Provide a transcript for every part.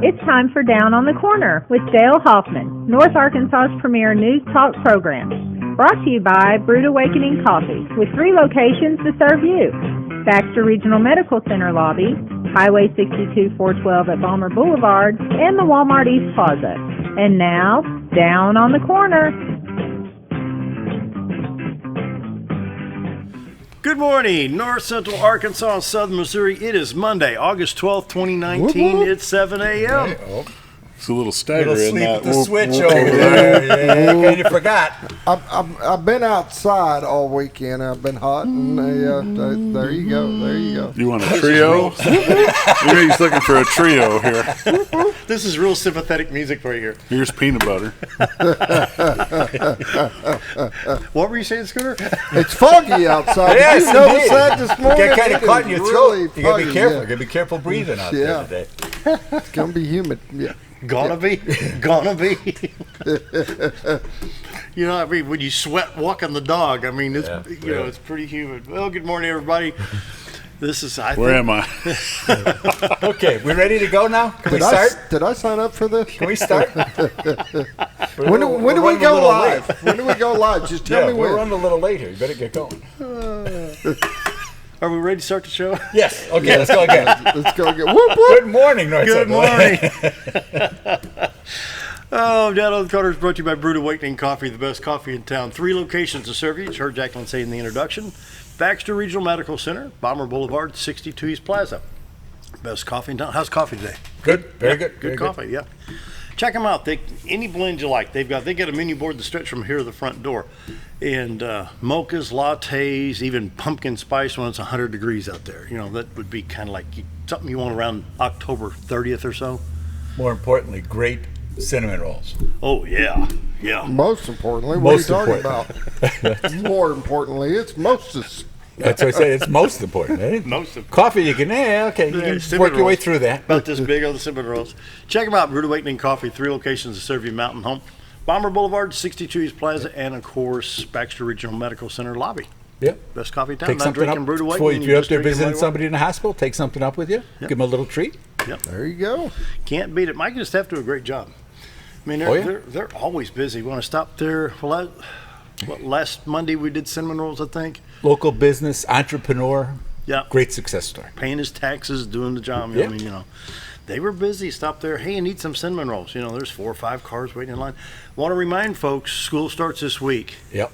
It's time for Down on the Corner with Dale Hoffman, North Arkansas's premier news talk program. Brought to you by Brood Awakening Coffee, with 3 locations to serve you. Baxter Regional Medical Center lobby, Highway 62 412 at Balmer Boulevard, and the Walmart East Plaza. And now, Down on the Corner. Good morning, North Central Arkansas, Southern Missouri. It is Monday, August 12th, 2019. Whoop. It's 7 a.m. Okay. Oh. It's a little staggering. Sleep with the switch over there. Yeah, you forgot. I've been outside all weekend. I've been hot, and there you go. You want a trio? He's looking for a trio here. This is real sympathetic music for you here. Here's peanut butter. What were you saying, Scooter? It's foggy outside. Yes, you noticed that this morning? Get kind of caught in your throat. Really You gotta be careful. yeah. You gotta be careful breathing out there today. It's gonna be humid. Yeah. Gonna be. You know, I mean, when you sweat walking the dog, I mean, it's it's pretty humid. Well, good morning, everybody. This is Where am I? Okay, we ready to go now? Can we start? Did I sign up for this? Can we start? When do we go live? When do we go live? Just tell me when. We're running a little late here. You better get going. Are we ready to start the show? Yes. Okay, let's go again. Let's go again. Whoop, whoop. Good morning, North Good Central. morning. Down on the Corner is brought to you by Brood Awakening Coffee, the best coffee in town. 3 locations to serve you. You heard Jacqueline say in the introduction. Baxter Regional Medical Center, Balmer Boulevard, 62 East Plaza. Best coffee in town. How's coffee today? Good. Very good. Good coffee, yeah. Check them out. Any blend you like. They got a menu board that stretch from here to the front door. And mochas, lattes, even pumpkin spice when it's 100 degrees out there. You know, that would be kind of like something you want around October 30th or so. More importantly, great cinnamon rolls. Oh, yeah. Yeah. Most importantly, what are you talking about? More importantly, it's mostest. That's what I said. It's most important. Eh? Most of Coffee, you can work your way through that. About this big on the cinnamon rolls. Check them out, Brood Awakening Coffee, 3 locations to serve you Mountain Home. Balmer Boulevard, 62 East Plaza, and of course, Baxter Regional Medical Center lobby. Yep. Best coffee in town. Take Not something drinking up Brood before Awakening. if you're up there visiting somebody in the hospital. Take something up with you. Yep. Give them a little treat. Yep. There you go. Can't beat it. Mike and Steph do a great job. I mean, they're always busy. We want to stop there. Well, last Monday we did cinnamon rolls, I think. Local business, entrepreneur. Yeah. Great success story. Paying his taxes, doing the job. Yep. I mean, they were busy. Stopped there. Hey, I need some cinnamon rolls. There's 4 or 5 cars waiting in line. Want to remind folks, school starts this week. Yep.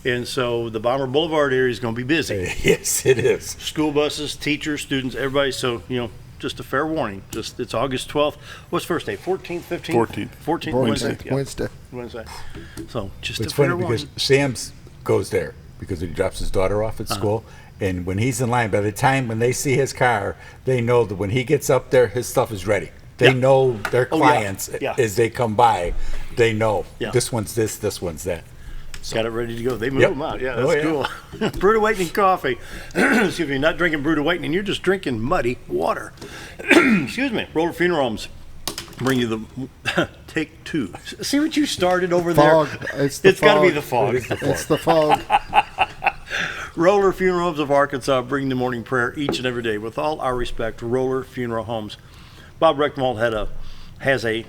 And so the Balmer Boulevard area is going to be busy. Yes, it is. School buses, teachers, students, everybody. So, just a fair warning. It's August 12th. What's first day? 14th, 15th? 14th. Wednesday. So just It's a fair funny warning. because Sam's goes there because he drops his daughter off at school. And when he's in line, by the time when they see his car, they know that when he gets up there, his stuff is ready. They know their clients as they come by. They know this one's this one's that. So. Got it ready to go. They move them out. Yeah, that's cool. Brood Awakening Coffee. Excuse me, not drinking Brood Awakening. You're just drinking muddy water. Excuse me. Roller Funeral Homes bring you the take 2. See what you started over Fog. there? It's got to be the fog. It's the fog. Roller Funeral Homes of Arkansas bring the morning prayer each and every day. With all our respect, Roller Funeral Homes. Bob Recktenwald has a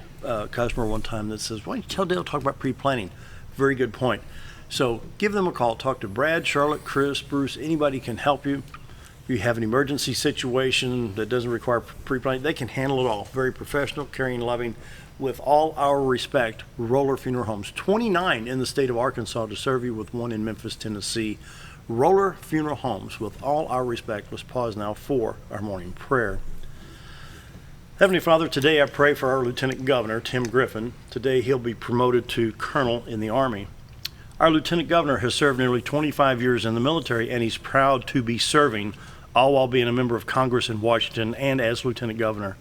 customer one time that says, "Why don't you tell Dale to talk about pre-planning?" Very good point. So give them a call. Talk to Brad, Charlotte, Chris, Bruce. Anybody can help you. If you have an emergency situation that doesn't require pre-planning, they can handle it all. Very professional, caring, loving. With all our respect, Roller Funeral Homes. 29 in the state of Arkansas to serve you, with 1 in Memphis, Tennessee. Roller Funeral Homes. With all our respect, let's pause now for our morning prayer. Heavenly Father, today I pray for our Lieutenant Governor, Tim Griffin. Today he'll be promoted to Colonel in the Army. Our Lieutenant Governor has served nearly 25 years in the military, and he's proud to be serving, all while being a member of Congress in Washington and as Lieutenant Governor.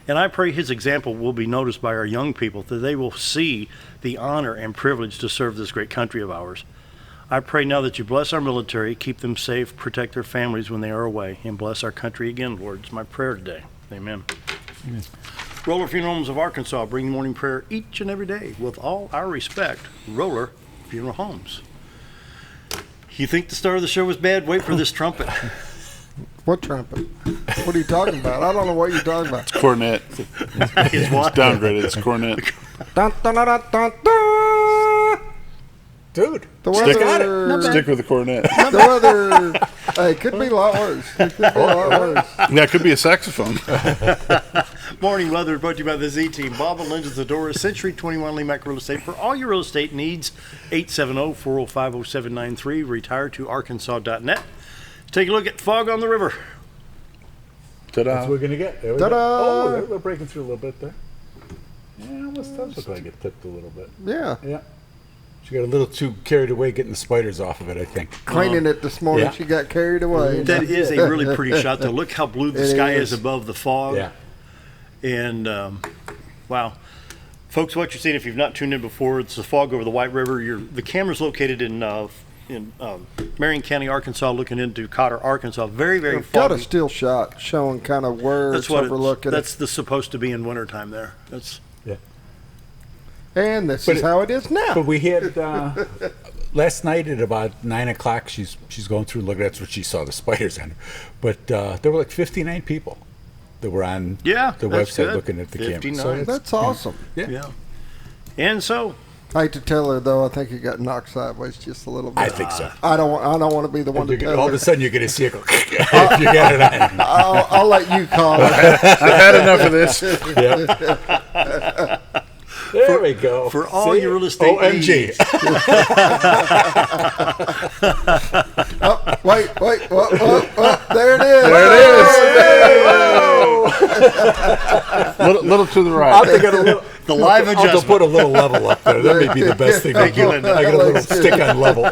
And I pray his example will be noticed by our young people, that they will see the honor and privilege to serve this great country of ours. I pray now that you bless our military, keep them safe, protect their families when they are away, and bless our country again, Lord. It's my prayer today. Amen. Amen. Roller Funeral Homes of Arkansas bring morning prayer each and every day. With all our respect, Roller Funeral Homes. You think the start of the show was bad? Wait for this trumpet. What trumpet? What are you talking about? I don't know what you're talking about. Cornet. It's what? It's downgraded. It's cornet. Dun, dun, dun, dun, dun, dun. Dude, The Stick, weather. stick with the cornet. The weather. Hey, it could be a lot worse. It could be a lot worse. That could be a saxophone. Morning weather brought to you by the Z Team. Bob and Linda Zdora, Century 21 LeMac Real Estate. For all your real estate needs, 870-405-0793. Retire to Arkansas.net. Take a look at fog on the river. Ta-da. that's what we're gonna get. There we Ta-da! go. Oh, they're breaking through a little bit there. Yeah, almost does look like it tipped a little bit. Yeah. Yeah. She got a little too carried away getting the spiders off of it, I think. Cleaning it this morning, Yeah. she got carried away. That is a really pretty shot, though. Look how blue the It sky is. is above the fog. Yeah. And, wow. Folks, what you're seeing, if you've not tuned in before, it's the fog over the White River. The camera's located in Marion County, Arkansas, looking into Cotter, Arkansas. Very, very I've got a foggy. still shot showing kind of where That's it's what overlooking. that's supposed to be in wintertime there. That's And this But is it- how it is now. But we had last night at about 9 o'clock. She's going through and looking. That's what she saw, the spiders on her. But there were like 59 people that were on the that's website good. looking at the camera. 59. That's awesome. yeah. And so I hate to tell her though. I think it got knocked sideways just a little bit. I think so. I don't want to be the one to You get- tell all of her. a sudden, you get a circle if you got it on. I'll let you call her. I've had enough of this. Yeah. There we go. for all See? your real estate OMG. needs. Oh, wait, there it is. Little to the I'll right. take it a little. The live I'll just adjustment. put a little level up there. That may be the best thing to Thank you, do. Linda. I got a little stick on level.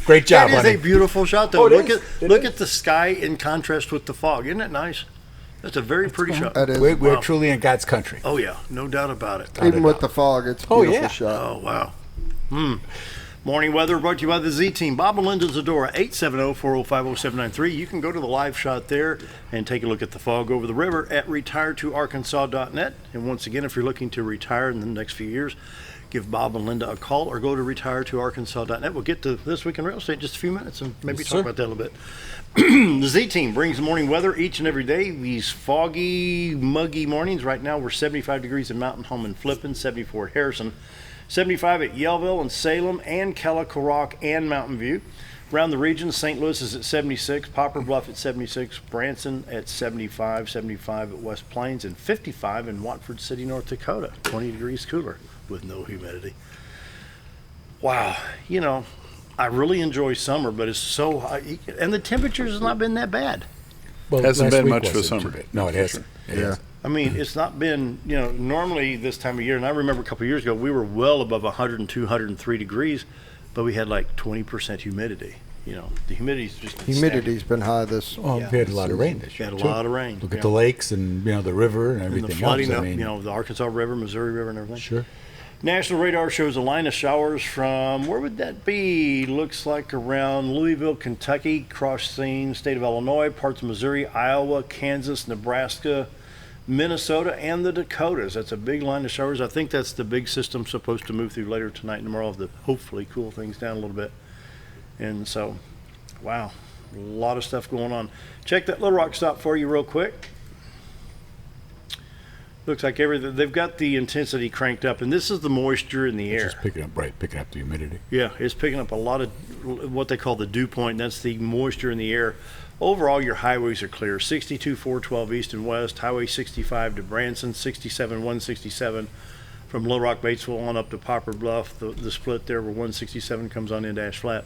Great job, That is honey. a beautiful shot, though. Oh, it is. Look at the sky in contrast with the fog. Isn't that nice? That's a very pretty shot. That is. We're Wow. truly in God's country. Oh yeah, no doubt about it. Even with the fog, it's a Oh, beautiful yeah. shot. Oh wow. Morning weather brought to you by the Z Team. Bob and Linda Zdora, 870-405-0793. You can go to the live shot there and take a look at the fog over the river at retiretoarkansas.net. And once again, if you're looking to retire in the next few years, give Bob and Linda a call or go to retiretoarkansas.net. We'll get to This Week in Real Estate in just a few minutes and maybe Yes, talk sir. about that a little bit. The Z Team brings the morning weather each and every day. These foggy, muggy mornings. Right now we're 75 degrees in Mountain Home and Flippin, 74 at Harrison, 75 at Yellville and Salem and Calico and Mountain View. Around the region, St. Louis is at 76, Poplar Bluff at 76, Branson at 75, 75 at West Plains, and 55 in Watford City, North Dakota. 20 degrees cooler with no humidity. Wow. You know, I really enjoy summer, but it's so high. And the temperatures has not been that bad. Well, Hasn't last been week much for wasn't summer. too bad. No, it hasn't. It Yeah. hasn't. I mean, it's not been, normally this time of year, and I remember a couple of years ago, we were well above 102, 103 degrees, but we had like 20% humidity. The humidity's just Humidity's been high this. Well, we had a lot of rain this We year. had a too. lot of rain. Look at yeah. the lakes and the river and And everything the flooding else. up, I mean, the Arkansas River, Missouri River, and everything. sure. National radar shows a line of showers from, where would that be? Looks like around Louisville, Kentucky, crossing state of Illinois, parts of Missouri, Iowa, Kansas, Nebraska, Minnesota, and the Dakotas. That's a big line of showers. I think that's the big system supposed to move through later tonight and tomorrow to hopefully cool things down a little bit. And so, wow, a lot of stuff going on. Check that Little Rock stop for you real quick. Looks like everything, they've got the intensity cranked up, and this is the moisture in the air. Just picking up the humidity. Yeah, it's picking up a lot of what they call the dew point, and that's the moisture in the air. Overall, your highways are clear. 62, 412 east and west, Highway 65 to Branson, 67, 167 from Little Rock, Batesville on up to Poplar Bluff, the split there where 167 comes on into Ash Flat.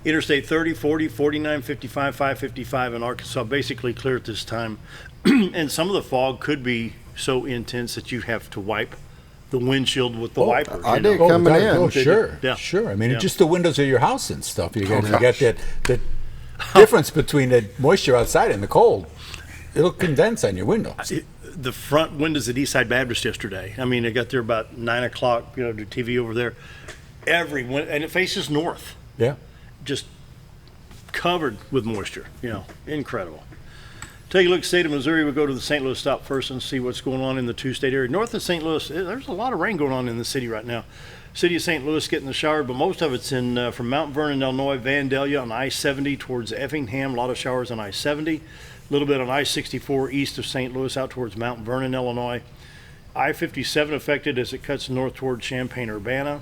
Interstate 30, 40, 49, 55, 555 in Arkansas, basically clear at this time. And some of the fog could be so intense that you have to wipe the windshield with the wiper. I you know. did coming in. Oh, sure. Yeah. Sure. I mean, Yeah. just the windows of your house and stuff. You got gosh. that difference between the moisture outside and the cold. It'll condense on your windows. The front windows at Eastside Baptist yesterday. I mean, I got there about 9 o'clock, the TV over there. And it faces north, Yeah. just covered with moisture, incredible. Take a look at the state of Missouri. We'll go to the St. Louis stop first and see what's going on in the two-state area. North of St. Louis, there's a lot of rain going on in the city right now. City of St. Louis getting the shower, but most of it's in from Mount Vernon, Illinois, Vandalia on I-70 towards Effingham. A lot of showers on I-70. A little bit on I-64 east of St. Louis out towards Mount Vernon, Illinois. I-57 affected as it cuts north toward Champaign-Urbana.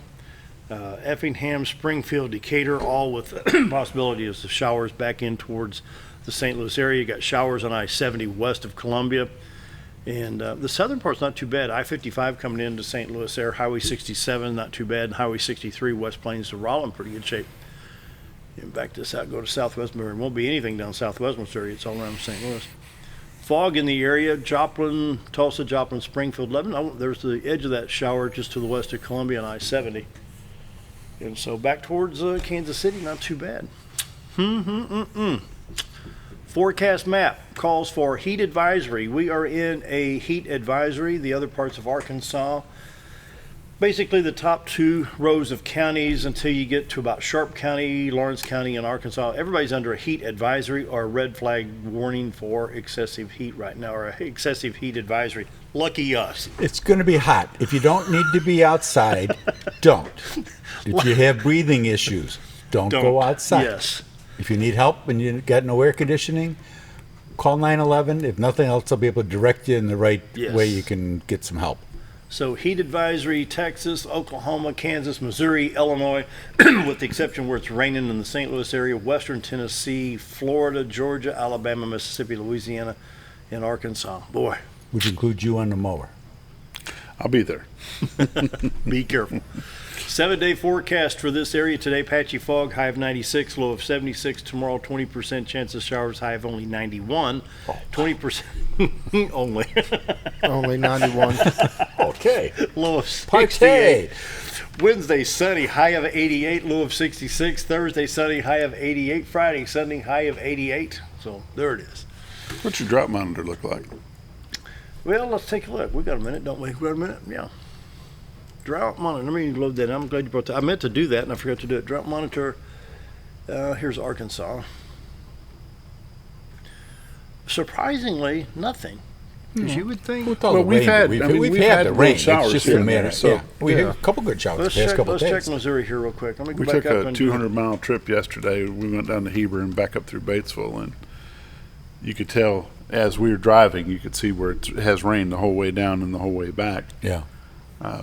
Effingham, Springfield, Decatur, all with possibility of the showers back in towards the St. Louis area. You got showers on I-70 west of Columbia. And the southern part's not too bad. I-55 coming into St. Louis there. Highway 67, not too bad. And Highway 63, West Plains to Rollin, pretty good shape. And back this out, go to southwest Missouri. Won't be anything down southwest Missouri. It's all around St. Louis. Fog in the area. Joplin, Tulsa, Joplin, Springfield, Lebanon. There's the edge of that shower just to the west of Columbia on I-70. And so back towards Kansas City, not too bad. Forecast map calls for heat advisory. We are in a heat advisory. The other parts of Arkansas, basically the top 2 rows of counties until you get to about Sharp County, Lawrence County, and Arkansas. Everybody's under a heat advisory or a red flag warning for excessive heat right now, or a excessive heat advisory. Lucky us. It's going to be hot. If you don't need to be outside, don't. If you have breathing issues, don't go outside. Yes. If you need help and you got no air conditioning, call 911. If nothing else, they'll be able to direct you in the right way you can get some help. So heat advisory, Texas, Oklahoma, Kansas, Missouri, Illinois, with the exception where it's raining in the St. Louis area, western Tennessee, Florida, Georgia, Alabama, Mississippi, Louisiana, and Arkansas. Boy. Which includes you on the mower. I'll be there. Be careful. 7-day forecast for this area today: patchy fog, high of 96, low of 76. Tomorrow, 20% chance of showers, high of only 91. 20% only. Only 91. Okay. Low of 68. Wednesday, sunny, high of 88, low of 66. Thursday, sunny, high of 88. Friday, sunny, high of 88. So there it is. What's your drought monitor look like? Well, let's take a look. We got a minute, don't we? We got a minute? Yeah. Drought monitor. Let me load that in. I'm glad you brought that. I meant to do that, and I forgot to do it. Drought monitor. Here's Arkansas. Surprisingly, nothing. Because you would think. Well, we've had the rain. Showers it's just here a matter. so we had a couple good showers Let's the past couple check days. Missouri here real quick. Let me go we back took up a and 200-mile trip yesterday. We went down to Heber and back up through Batesville, and you could tell as we were driving, you could see where it has rained the whole way down and the whole way back. Yeah.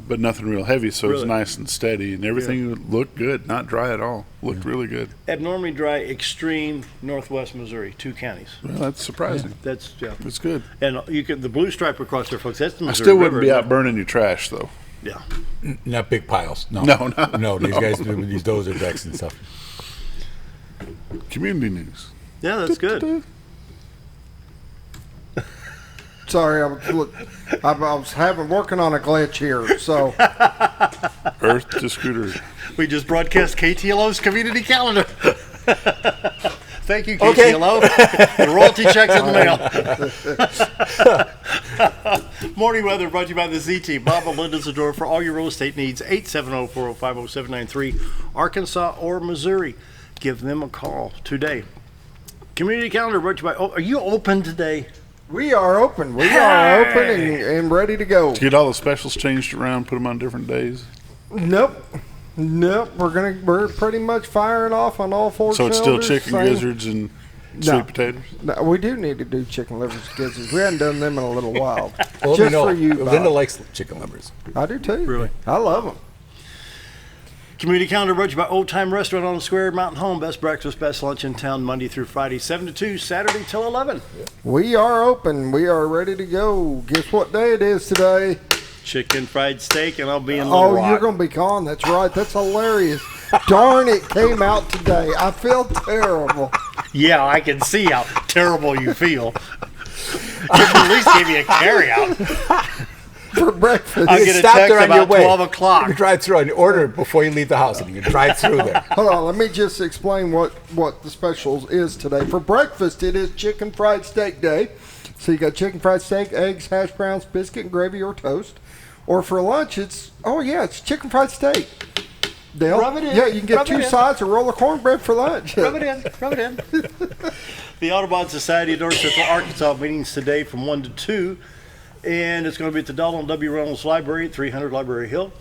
But nothing real heavy, so Really? it's nice and steady, and everything looked good, not dry at all. Looked really good. Abnormally dry, extreme northwest Missouri, 2 counties. Well, that's surprising. That's It's good. And you could the blue stripe across there, folks. That's the I Missouri still wouldn't River, be isn't out burning your trash, though. it? Yeah. Not big piles. No. No. These guys do with these dozer decks and stuff. Community news. Yeah, that's good. Sorry, I was working on a glitch here. So Earth to Scooter. We just broadcast KTLO's community calendar. Thank you, KTLO. The royalty check's in the mail. Morning weather brought to you by the ZT. Bob and Linda Zdora for all your real estate needs. 870-405-0793, Arkansas or Missouri. Give them a call today. Community calendar brought to you by. Oh, are you open today? we are open. We are open and ready to go. To get all the specials changed around, put them on different days. Nope. We're pretty much firing off on all 4 So it's still cylinders. chicken gizzards and sweet potatoes? No, we do need to do chicken livers and gizzards. We haven't done them in a little while. Well, Just for you, Bob. Linda likes chicken livers. I do too. Really? I love them. Community calendar brought to you by Old Time Restaurant on the Square, Mountain Home. Best breakfast, best lunch in town, Monday through Friday, 7 to 2, Saturday till 11. We are open. We are ready to go. Guess what day it is today? Chicken fried steak, and I'll be in Oh, Little Rock. you're going to be gone. That's right. That's hilarious. Darn, it came out today. I feel terrible. Yeah, I can see how terrible you feel. Could at least give you a carry out. For breakfast. I'll You get a stop text there on about your way. 12 o'clock. You drive through and order it before you leave the house, and you can drive through there. Hold on, let me just explain what the specials is today. For breakfast, it is chicken fried steak day. So you got chicken fried steak, eggs, hash browns, biscuit, and gravy or toast. Or for lunch, it's chicken fried steak. Dale? Rub it in. Yeah, you can Rub get it 2 in. sides, a roll of cornbread for lunch. Rub it in. Rub it in. The Audubon Society of North Central Arkansas meetings today from 1 to 2. And it's going to be at the Donald W. Reynolds Library at 300 Library Hill.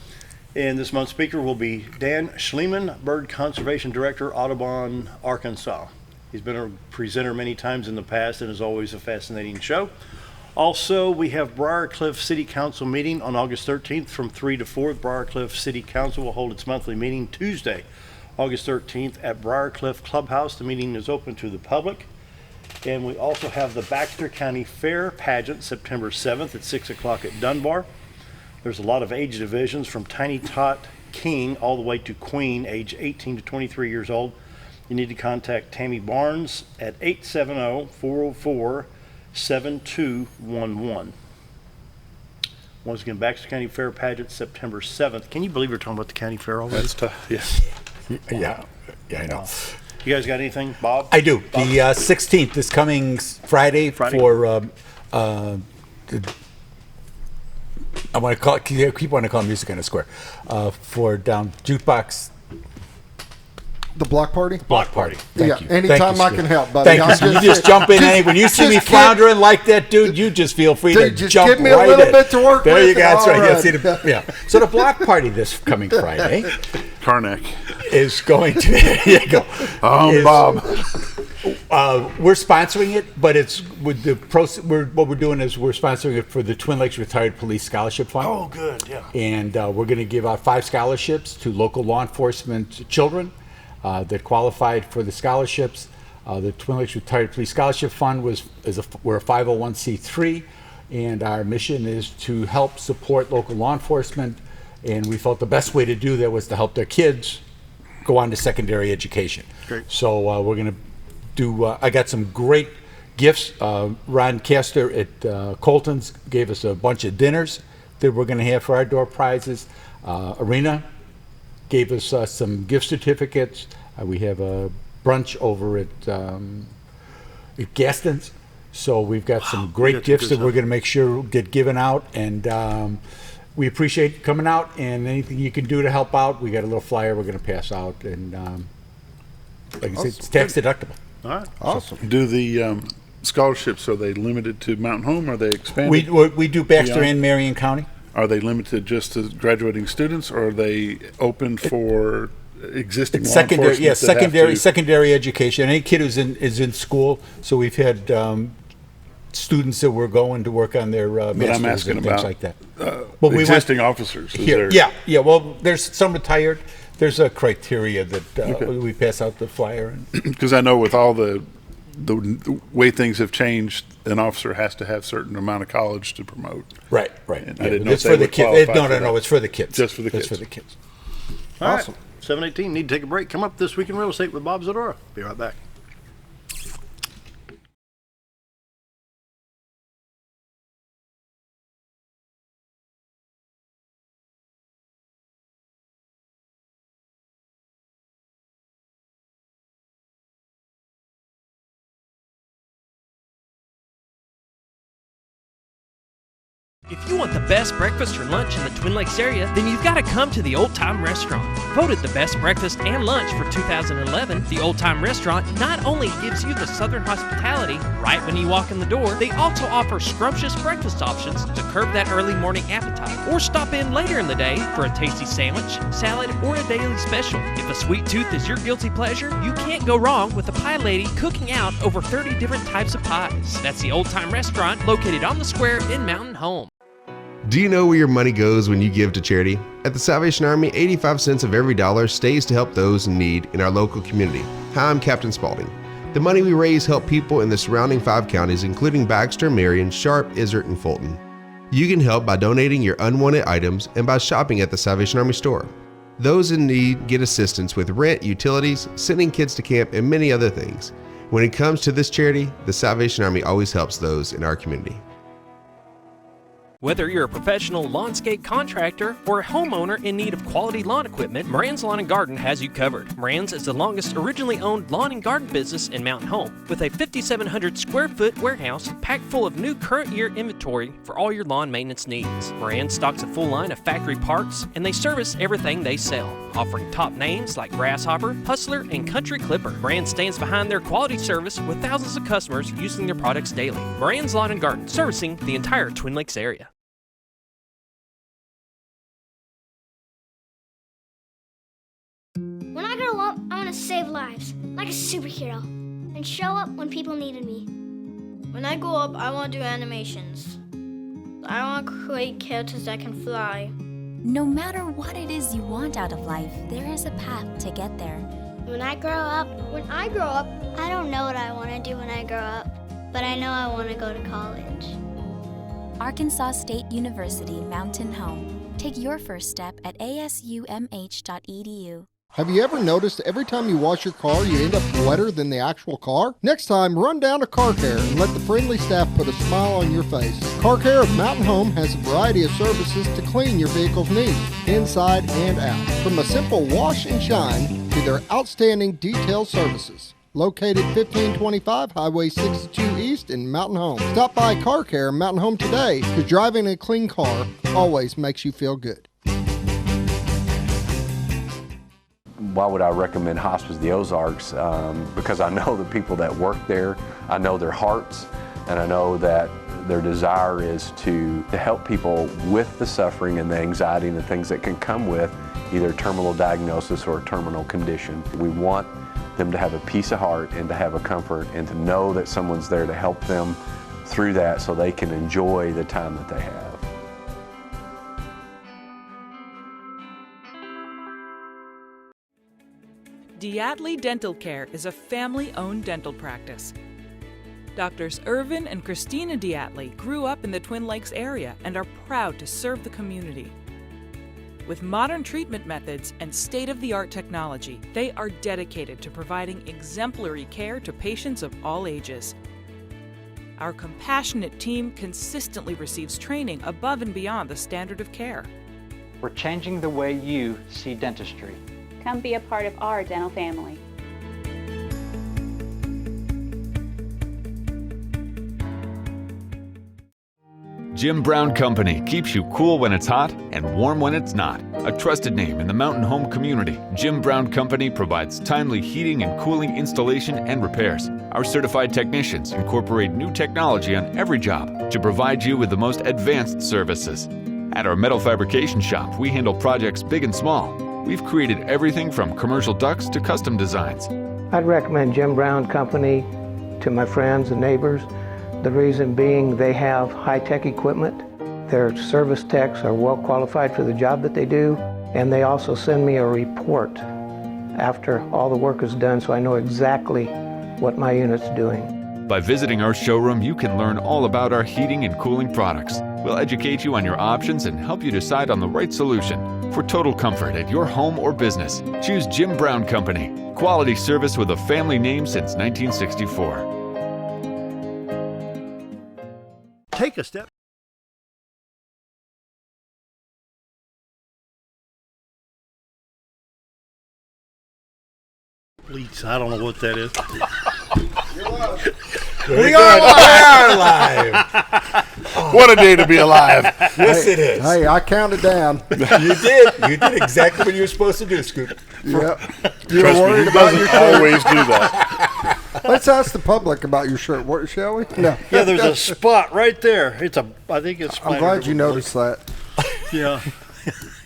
And this month's speaker will be Dan Schliemann, Bird Conservation Director, Audubon, Arkansas. He's been a presenter many times in the past and is always a fascinating show. Also, we have Briarcliff City Council meeting on August 13th from 3 to 4. Briarcliff City Council will hold its monthly meeting Tuesday, August 13th at Briarcliff Clubhouse. The meeting is open to the public. And we also have the Baxter County Fair pageant September 7th at 6 o'clock at Dunbar. There's a lot of age divisions from Tiny Tot King all the way to Queen, age 18 to 23 years old. You need to contact Tammy Barnes at 870-404-7211. Once again, Baxter County Fair pageant September 7th. Can you believe we're talking about the county fair already? That's tough. Yeah, I know. You guys got anything, Bob? I do. The 16th, this coming Friday. For I want to keep wanting to call Music on the Square for down jukebox. The block party? Block party. Thank you. Anytime I can help, buddy. Thank you. You just jump in. When you see me floundering like that, dude, you just feel free to just jump give me right a little in. bit to work there with. There you go. That's All right. right. Yeah. So the block party this coming Friday Karnak. is going to. There you go. Bob. We're sponsoring it, but it's with the what we're doing is we're sponsoring it for the Twin Lakes Retired Police Scholarship Fund. Oh, good. Yeah. And we're going to give out 5 scholarships to local law enforcement children that qualified for the scholarships. The Twin Lakes Retired Police Scholarship Fund we're a 501c3, and our mission is to help support local law enforcement. And we felt the best way to do that was to help their kids go on to secondary education. Great. So we're going to do. I got some great gifts. Ron Castor at Colton's gave us a bunch of dinners that we're going to have for our door prizes. Arena gave us some gift certificates. We have a brunch over at Gaston's. So we've got some great gifts that we're going to make sure get given out. And we appreciate you coming out, and anything you can do to help out. We got a little flyer we're going to pass out. And like I said, it's tax deductible. All right. Awesome. Do the scholarships, are they limited to Mountain Home? Or are they expanded? We do Baxter and Marion County. Are they limited just to graduating students, or are they open for existing law Secondary, enforcement? yes, secondary education. Any kid who's is in school. So we've had students that were going to work on their masters I'm asking and things about like that. existing officers. Yeah. Well, there's some retired. There's a criteria that we pass out the flyer. Because I know with all the way things have changed, an officer has to have certain amount of college to promote. Right. And I didn't know It's if for they the would kids. qualify No, for that. it's for the kids. Just for the It's kids. for the kids. Awesome. 7:18. Need to take a break. Come up This Week in Real Estate with Bob Zdora. Be right back. If you want the best breakfast or lunch in the Twin Lakes area, then you've got to come to the Old Time Restaurant. Voted the best breakfast and lunch for 2011, the Old Time Restaurant not only gives you the Southern hospitality right when you walk in the door, they also offer scrumptious breakfast options to curb that early morning appetite. Or stop in later in the day for a tasty sandwich, salad, or a daily special. If a sweet tooth is your guilty pleasure, you can't go wrong with the Pie Lady cooking out over 30 different types of pies. That's the Old Time Restaurant located on the square in Mountain Home. Do you know where your money goes when you give to charity? At the Salvation Army, 85 cents of every dollar stays to help those in need in our local community. Hi, I'm Captain Spaulding. The money we raise help people in the surrounding 5 counties, including Baxter, Marion, Sharp, Izzard, and Fulton. You can help by donating your unwanted items and by shopping at the Salvation Army store. Those in need get assistance with rent, utilities, sending kids to camp, and many other things. When it comes to this charity, the Salvation Army always helps those in our community. Whether you're a professional lawnscape contractor or a homeowner in need of quality lawn equipment, Moran's Lawn & Garden has you covered. Moran's is the longest originally owned lawn and garden business in Mountain Home, with a 5,700 square foot warehouse packed full of new current year inventory for all your lawn maintenance needs. Moran stocks a full line of factory parts, and they service everything they sell. offering top names like Grasshopper, Hustler, and Country Clipper. Brand stands behind their quality service with thousands of customers using their products daily. Brand's Lawn and Garden, servicing the entire Twin Lakes area. When I grow up, I want to save lives, like a superhero, and show up when people needed me. When I grow up, I want to do animations. I want to create characters that can fly. No matter what it is you want out of life, there is a path to get there. When I grow up, I don't know what I want to do when I grow up, but I know I want to go to college. Arkansas State University Mountain Home. Take your first step at asumh.edu. Have you ever noticed every time you wash your car, you end up wetter than the actual car? Next time, run down to Car Care and let the friendly staff put a smile on your face. Car Care of Mountain Home has a variety of services to clean your vehicle's needs, inside and out. From a simple wash and shine to their outstanding detail services. Located 1525 Highway 62 East in Mountain Home. Stop by Car Care Mountain Home today, because driving a clean car always makes you feel good. Why would I recommend Hospice of the Ozarks? Because I know the people that work there, I know their hearts, and I know that their desire is to help people with the suffering and the anxiety and the things that can come with either terminal diagnosis or a terminal condition. We want them to have a peace of heart and to have a comfort and to know that someone's there to help them through that so they can enjoy the time that they have. Diatley Dental Care is a family-owned dental practice. Doctors Irvin and Christina Diatley grew up in the Twin Lakes area and are proud to serve the community. With modern treatment methods and state-of-the-art technology, they are dedicated to providing exemplary care to patients of all ages. Our compassionate team consistently receives training above and beyond the standard of care. We're changing the way you see dentistry. Come be a part of our dental family. Jim Brown Company keeps you cool when it's hot and warm when it's not. A trusted name in the mountain home community, Jim Brown Company provides timely heating and cooling installation and repairs. Our certified technicians incorporate new technology on every job to provide you with the most advanced services. At our metal fabrication shop, we handle projects big and small. We've created everything from commercial ducts to custom designs. I'd recommend Jim Brown Company to my friends and neighbors. The reason being they have high-tech equipment. Their service techs are well qualified for the job that they do, and they also send me a report after all the work is done so I know exactly what my unit's doing. By visiting our showroom, you can learn all about our heating and cooling products. We'll educate you on your options and help you decide on the right solution. For total comfort at your home or business, choose Jim Brown Company. Quality service with a family name since 1964. Take a step. Please, I don't know what that is. We are live. What a day to be alive. Yes, it is. Hey, I counted down. You did. You did exactly what you were supposed to do, Scoop. Yep. You were worried about your shirt. Always do that. Let's ask the public about your shirt, what, shall we? No. Yeah, there's a spot right there. I think it's. I'm glad you noticed that. Yeah.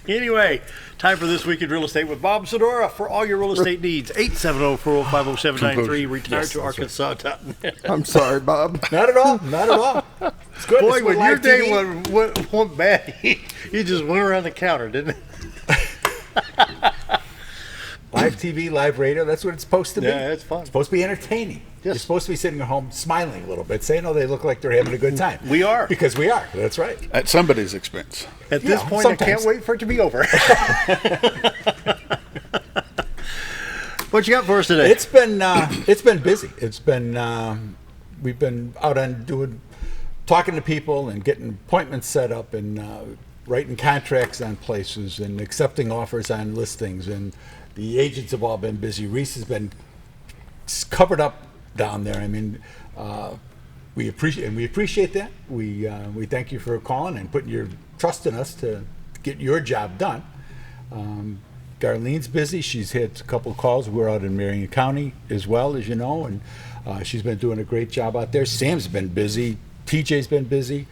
Anyway, time for This Week in Real Estate with Bob Zdora for all your real estate needs. 870-405-0793. Retire to Arkansas.net. I'm sorry, Bob. Not at all. Not at all. It's good. Boy, when your day went bad, you just went around the counter, didn't it? Live TV, live radio, that's what it's supposed to be. Yeah, it's fun. It's supposed to be entertaining. Yes. You're supposed to be sitting at home smiling a little bit, saying, oh, they look like they're having a good time. We are. Because we are. That's right. At somebody's expense. At this point, sometimes. I can't wait for it to be over. What you got for us today? It's been busy. It's been we've been out on talking to people and getting appointments set up and writing contracts on places and accepting offers on listings, and the agents have all been busy. Reese has been covered up down there. I mean, we appreciate that. We thank you for calling and putting your trust in us to get your job done. Darlene's busy. She's had a couple of calls. We're out in Marion County as well, as you know, and she's been doing a great job out there. Sam's been busy. TJ's been busy.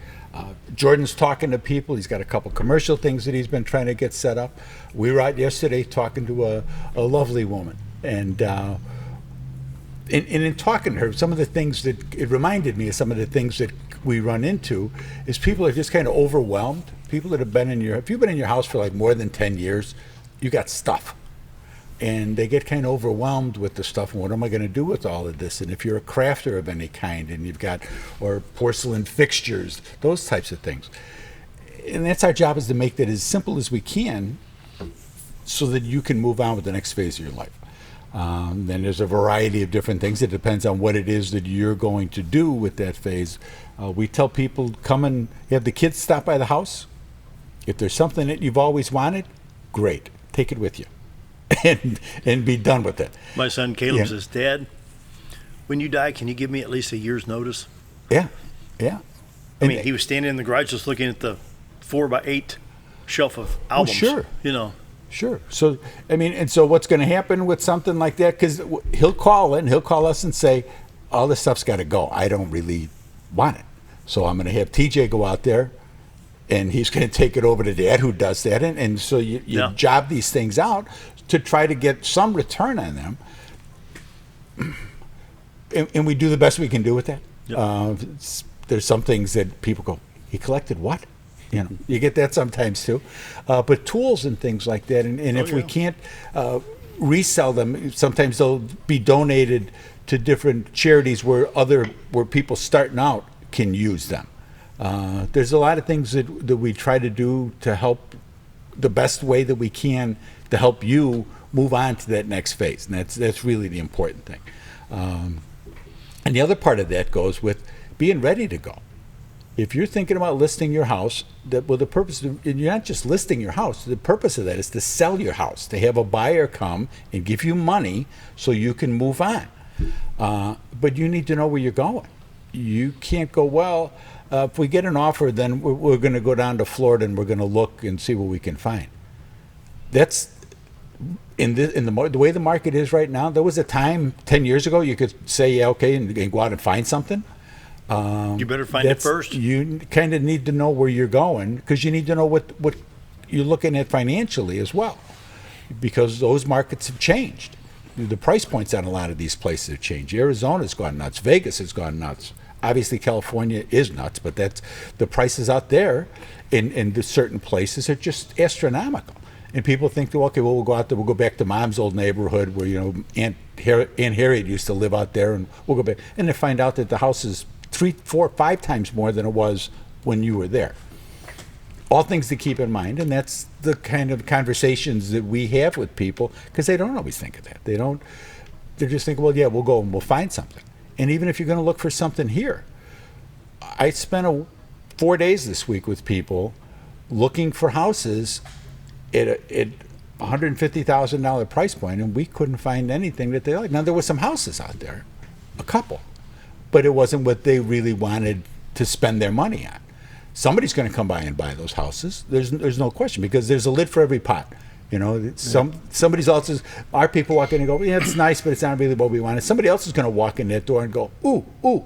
Jordan's talking to people. He's got a couple commercial things that he's been trying to get set up. We were out yesterday talking to a lovely woman, and in talking to her, some of the things that it reminded me of some of the things that we run into is people are just kind of overwhelmed. People that have been if you've been in your house for like more than 10 years, you got stuff. And they get kind of overwhelmed with the stuff. And what am I going to do with all of this? And if you're a crafter of any kind and you've got, or porcelain fixtures, those types of things. And that's our job, is to make that as simple as we can so that you can move on with the next phase of your life. Then there's a variety of different things. It depends on what it is that you're going to do with that phase. We tell people, come and have the kids stop by the house. If there's something that you've always wanted, great, take it with you. and be done with it. My son Caleb says, Dad, when you die, can you give me at least a year's notice? Yeah. I mean, he was standing in the garage just looking at the 4x8 shelf of albums. Sure. Sure. So, I mean, and so what's going to happen with something like that, because he'll call us and say, all this stuff's got to go. I don't really want it. So I'm going to have TJ go out there, and he's going to take it over to Dad, who does that. And so you job these things out to try to get some return on them. And we do the best we can do with that. Yep. There's some things that people go, he collected what? You get that sometimes too. But tools and things like that, and if we can't resell them, sometimes they'll be donated to different charities where people starting out can use them. There's a lot of things that we try to do to help the best way that we can to help you move on to that next phase, and that's really the important thing. And the other part of that goes with being ready to go. If you're thinking about listing your house, the purpose of, and you're not just listing your house, the purpose of that is to sell your house, to have a buyer come and give you money so you can move on. But you need to know where you're going. You can't go, if we get an offer, then we're going to go down to Florida and we're going to look and see what we can find. That's the way the market is right now. There was a time 10 years ago you could say, okay, and go out and find something. You better find it first. You kind of need to know where you're going, because you need to know what you're looking at financially as well, because those markets have changed. The price points on a lot of these places have changed. Arizona's gone nuts. Vegas has gone nuts. Obviously, California is nuts, but that's the prices out there in the certain places are just astronomical. And people think, okay, well, we'll go out there, we'll go back to Mom's old neighborhood where, Aunt Harriet used to live out there, and we'll go back. And they find out that the house is 3, 4, 5 times more than it was when you were there. All things to keep in mind, and that's the kind of conversations that we have with people, because they don't always think of that. They're just thinking, well, yeah, we'll go and we'll find something. And even if you're going to look for something here, I spent 4 days this week with people looking for houses at $150,000 price point, and we couldn't find anything that they liked. Now, there were some houses out there, a couple, but it wasn't what they really wanted to spend their money on. Somebody's going to come by and buy those houses. There's no question, because there's a lid for every pot. Somebody's else's. Our people walk in and go, yeah, it's nice, but it's not really what we wanted. Somebody else is going to walk in that door and go, ooh,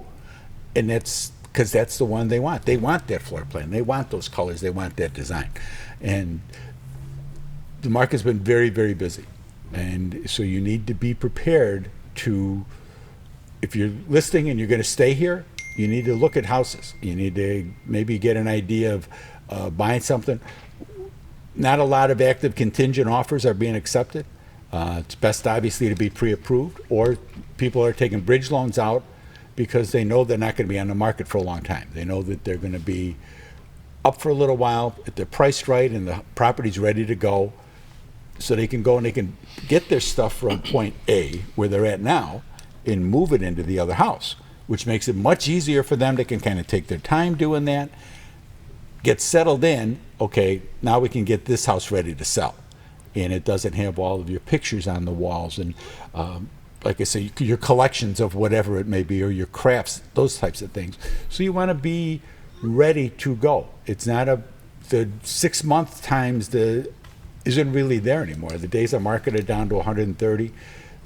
and that's because that's the one they want. They want that floor plan. They want those colors. They want that design, and the market's been very, very busy, and so you need to be prepared to. If you're listing and you're going to stay here, you need to look at houses. You need to maybe get an idea of buying something. Not a lot of active contingent offers are being accepted. It's best, obviously, to be pre-approved, or people are taking bridge loans out because they know they're not going to be on the market for a long time. They know that they're going to be up for a little while, if they're priced right and the property's ready to go, so they can go and they can get their stuff from point A, where they're at now, and move it into the other house, which makes it much easier for them. They can kind of take their time doing that, get settled in. Okay, now we can get this house ready to sell, and it doesn't have all of your pictures on the walls and like I say, your collections of whatever it may be, or your crafts, those types of things. So you want to be ready to go. It's not the 6 month times is isn't really there anymore. The days on market are down to 130.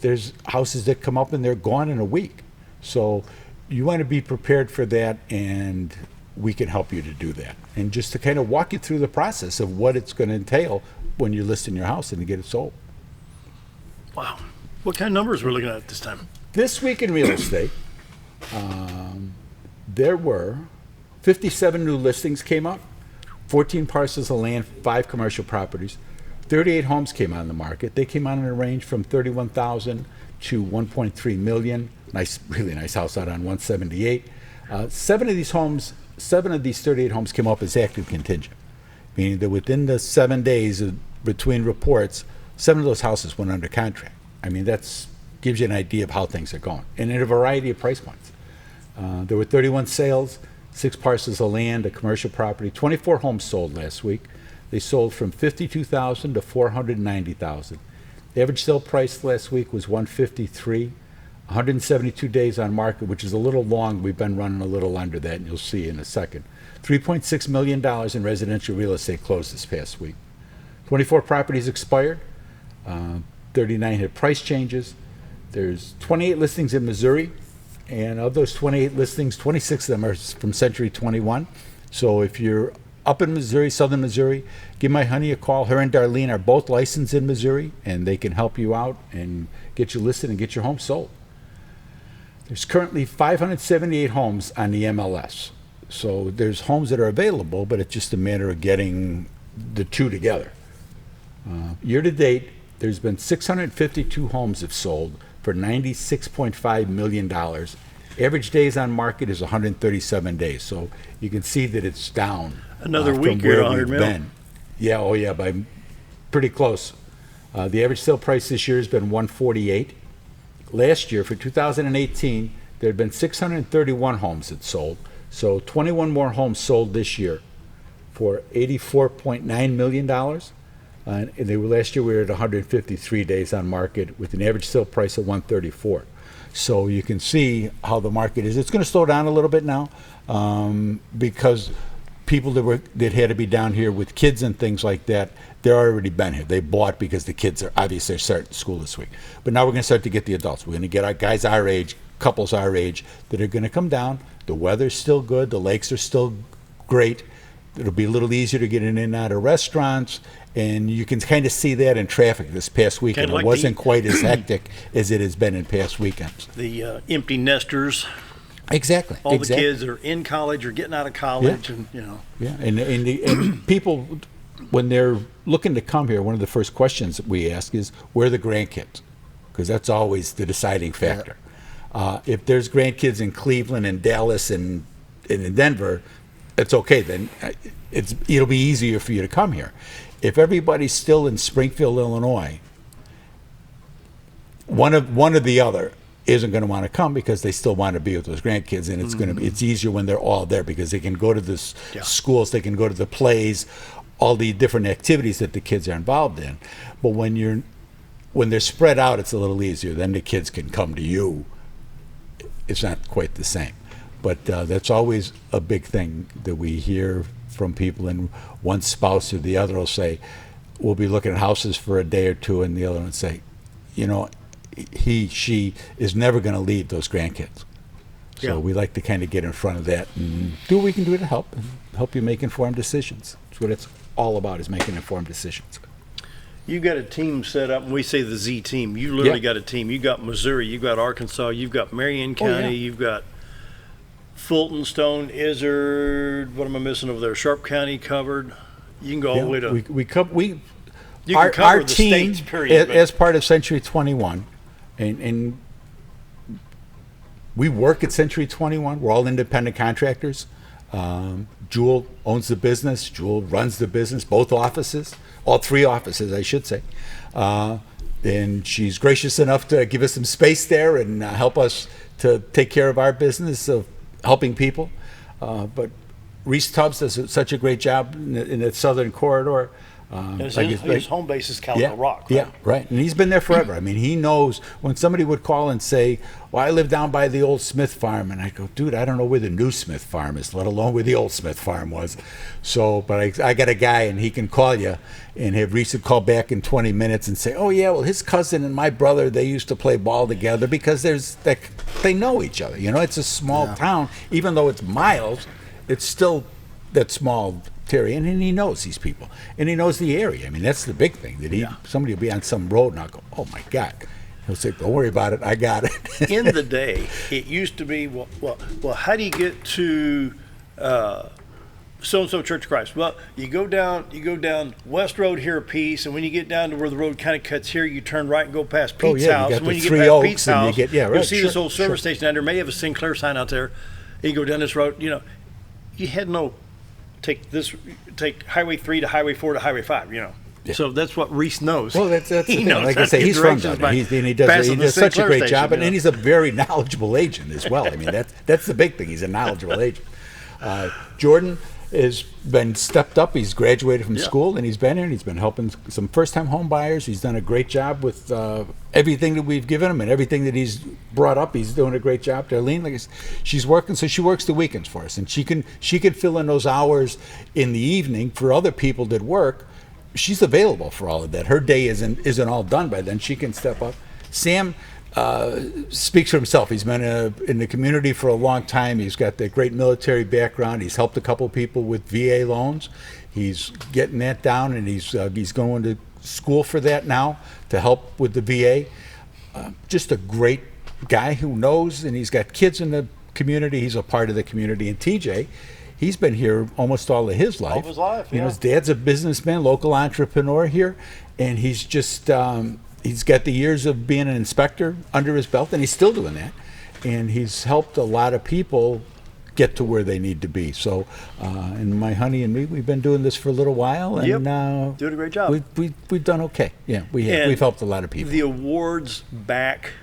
There's houses that come up and they're gone in a week. So you want to be prepared for that, and we can help you to do that. And just to kind of walk you through the process of what it's going to entail when you're listing your house and to get it sold. Wow. What kind of numbers we're looking at this time? This week in real estate, there were 57 new listings came up, 14 parcels of land, 5 commercial properties. 38 homes came on the market. They came on in a range from $31,000 to $1.3 million. Nice, really nice house out on 178. 7 of these 38 homes came up as active contingent, meaning that within the 7 days between reports, 7 of those houses went under contract. I mean, that's gives you an idea of how things are going, and in a variety of price points. There were 31 sales, 6 parcels of land, a commercial property, 24 homes sold last week. They sold from $52,000 to $490,000. The average sale price last week was $153,000. 172 days on market, which is a little long. We've been running a little under that, and you'll see in a second. $3.6 million in residential real estate closed this past week. 24 properties expired. 39 had price changes. There's 28 listings in Missouri, and of those 28 listings, 26 of them are from Century 21. So if you're up in Missouri, southern Missouri, give my honey a call. Her and Darlene are both licensed in Missouri, and they can help you out and get you listed and get your home sold. There's currently 578 homes on the MLS. So there's homes that are available, but it's just a matter of getting the two together. Year to date, there's been 652 homes have sold for $96.5 million. Average days on market is 137 days. So you can see that it's down. Another from week where you're 100 we've mil. been. Yeah, oh yeah, by pretty close. The average sale price this year has been $148. Last year, for 2018, there had been 631 homes that sold. So 21 more homes sold this year for $84.9 million. And they were last year we were at 153 days on market with an average sale price of $134. So you can see how the market is. It's going to slow down a little bit now because people that had to be down here with kids and things like that, they're already been here. They bought because the kids are obviously starting school this week. But now we're going to start to get the adults. We're going to get our guys our age, couples our age that are going to come down. The weather's still good. The lakes are still great. It'll be a little easier to get in and out of restaurants. And you can kind of see that in traffic this past weekend. Kinda like it wasn't quite as hectic as it has been in past weekends. The empty nesters. Exactly. All the kids that are in college or getting out of college, Yeah. and you know. Yeah, and people, when they're looking to come here, one of the first questions that we ask is, where are the grandkids? Because that's always the deciding factor. If there's grandkids in Cleveland and Dallas and in Denver, it's okay. Then it'll be easier for you to come here. If everybody's still in Springfield, Illinois, one or the other isn't going to want to come because they still want to be with those grandkids, and it's easier when they're all there because they can go to the schools, they can go to the plays, all the different activities that the kids are involved in. But when they're spread out, it's a little easier. Then the kids can come to you. It's not quite the same, but that's always a big thing that we hear from people, and one spouse or the other will say, we'll be looking at houses for a day or two, and the other one will say, you know, she is never going to leave those grandkids. So we like to kind of get in front of that and do what we can do to help you make informed decisions. That's what it's all about, is making informed decisions. You've got a team set up, and we say the Z team. You literally got a team. You got Missouri, you got Arkansas, you've got Marion County, you've got Fulton, Stone, Izzard. What am I missing over there? Sharp County covered. You can go all the way to. You can cover our the team, states, period. as part of Century 21, and we work at Century 21. We're all independent contractors. Jewel owns the business. Jewel runs the business, both offices, all 3 offices, I should say. And she's gracious enough to give us some space there and help us to take care of our business of helping people. But Reese Tubbs does such a great job in the southern corridor. And his home base is Calico Rock, right? Yeah, right. And he's been there forever. I mean, he knows when somebody would call and say, well, I live down by the old Smith farm. And I go, dude, I don't know where the new Smith farm is, let alone where the old Smith farm was. So, but I got a guy and he can call you and have Reese call back in 20 minutes and say, oh, yeah, well, his cousin and my brother, they used to play ball together because they know each other. You know, it's a small town. Even though it's miles, it's still that small Terry, and he knows these people, and he knows the area. I mean, that's the big thing. That somebody will be on some road, and I'll go, "Oh my God!" He'll say, "Don't worry about it, I got it." In the day, it used to be, well, how do you get to so and so Church of Christ? Well, you go down West Road here a piece, and when you get down to where the road kind of cuts here, you turn right and go past Pete's house. And when you get past Pete's house, you'll see this old service station out there. May have a Sinclair sign out there. And you go down this road. You know, you had no. Take Highway 3 to Highway 4 to Highway 5, you know. Yeah. So that's what Reese knows. Well, that's the thing. Like I say, he's from down there. He does such a great job, and he's a very knowledgeable agent as well. I mean, that's the big thing. He's a knowledgeable agent. Jordan has been stepped up. He's graduated from school, and he's been here, and he's been helping some first-time home buyers. He's done a great job with everything that we've given him and everything that he's brought up. He's doing a great job. Darlene, like I said, she's working, so she works the weekends for us, and she can fill in those hours in the evening for other people that work. She's available for all of that. Her day isn't all done by then. She can step up. Sam speaks for himself. He's been in the community for a long time. He's got that great military background. He's helped a couple people with VA loans. He's getting that down, and he's going to school for that now to help with the VA. Just a great guy who knows, and he's got kids in the community. He's a part of the community. And TJ, he's been here almost all of his life. You know, his dad's a businessman, local entrepreneur here, and he's just he's got the years of being an inspector under his belt, and he's still doing that. And he's helped a lot of people get to where they need to be. So, and my honey and me, we've been doing this for a little while, and doing a great job. We've done okay. Yeah, we've helped a lot of people. The awards back.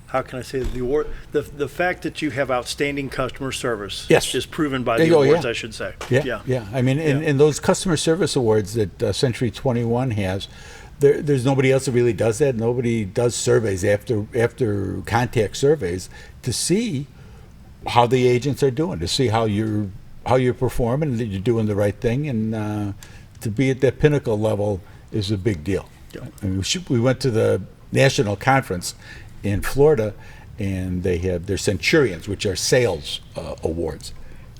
How can I say the award? The fact that you have outstanding customer service is proven by the awards, I should say. Yeah. I mean, in those customer service awards that Century 21 has, there's nobody else that really does that. Nobody does surveys after contact surveys to see how the agents are doing, to see how you're performing, and that you're doing the right thing, and to be at that pinnacle level is a big deal. Yeah. I mean, we went to the national conference in Florida, and they have their Centurions, which are sales awards,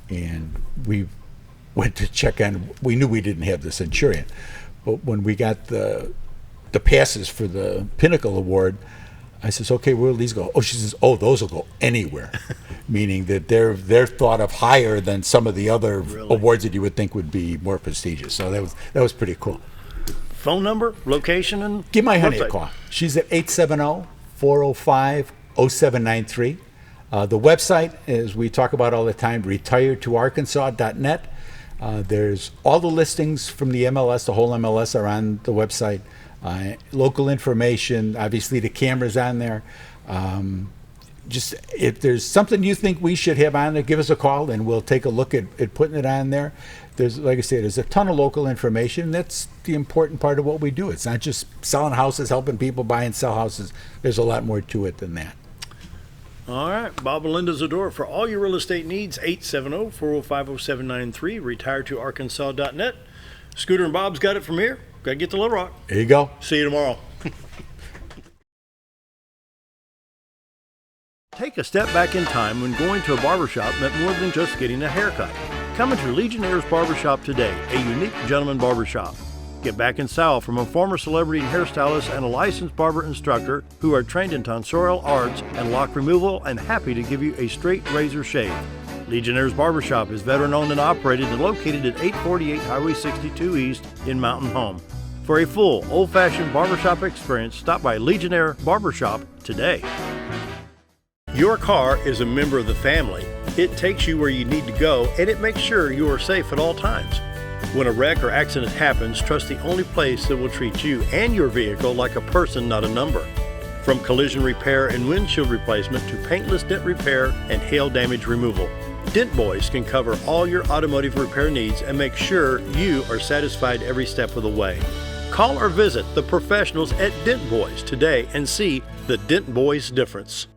and we went to check on. We knew we didn't have the Centurion, but when we got the passes for the Pinnacle Award, I says, okay, where will these go? Oh, she says, oh, those will go anywhere, meaning that they're thought of higher than some of the other awards that you would think would be more prestigious. So that was pretty cool. Phone number, location, and give my honey a call. She's at 870-405-0793. The website, as we talk about all the time, retiredtoarkansas.net. There's all the listings from the MLS, the whole MLS are on the website. Local information, obviously the camera's on there. Just if there's something you think we should have on there, give us a call and we'll take a look at putting it on there. There's, like I said, there's a ton of local information. That's the important part of what we do. It's not just selling houses, helping people buy and sell houses. There's a lot more to it than that. All right, Bob and Linda Zdora for all your real estate needs, 870-405-0793, retiredtoarkansas.net. Scooter and Bob's got it from here. Got to get to Little Rock. There you go. See you tomorrow. Take a step back in time when going to a barbershop meant more than just getting a haircut. Come into Legionnaire's Barbershop today, a unique gentleman barbershop. Get back in style from a former celebrity hairstylist and a licensed barber instructor who are trained in tonsorial arts and lock removal and happy to give you a straight razor shave. Legionnaire's Barbershop is veteran-owned and operated and located at 848 Highway 62 East in Mountain Home. For a full, old-fashioned barbershop experience, stop by Legionnaire Barbershop today. Your car is a member of the family. It takes you where you need to go, and it makes sure you are safe at all times. When a wreck or accident happens, trust the only place that will treat you and your vehicle like a person, not a number. From collision repair and windshield replacement to paintless dent repair and hail damage removal. Dent Boys can cover all your automotive repair needs and make sure you are satisfied every step of the way. Call or visit the professionals at Dent Boys today and see the Dent Boys difference.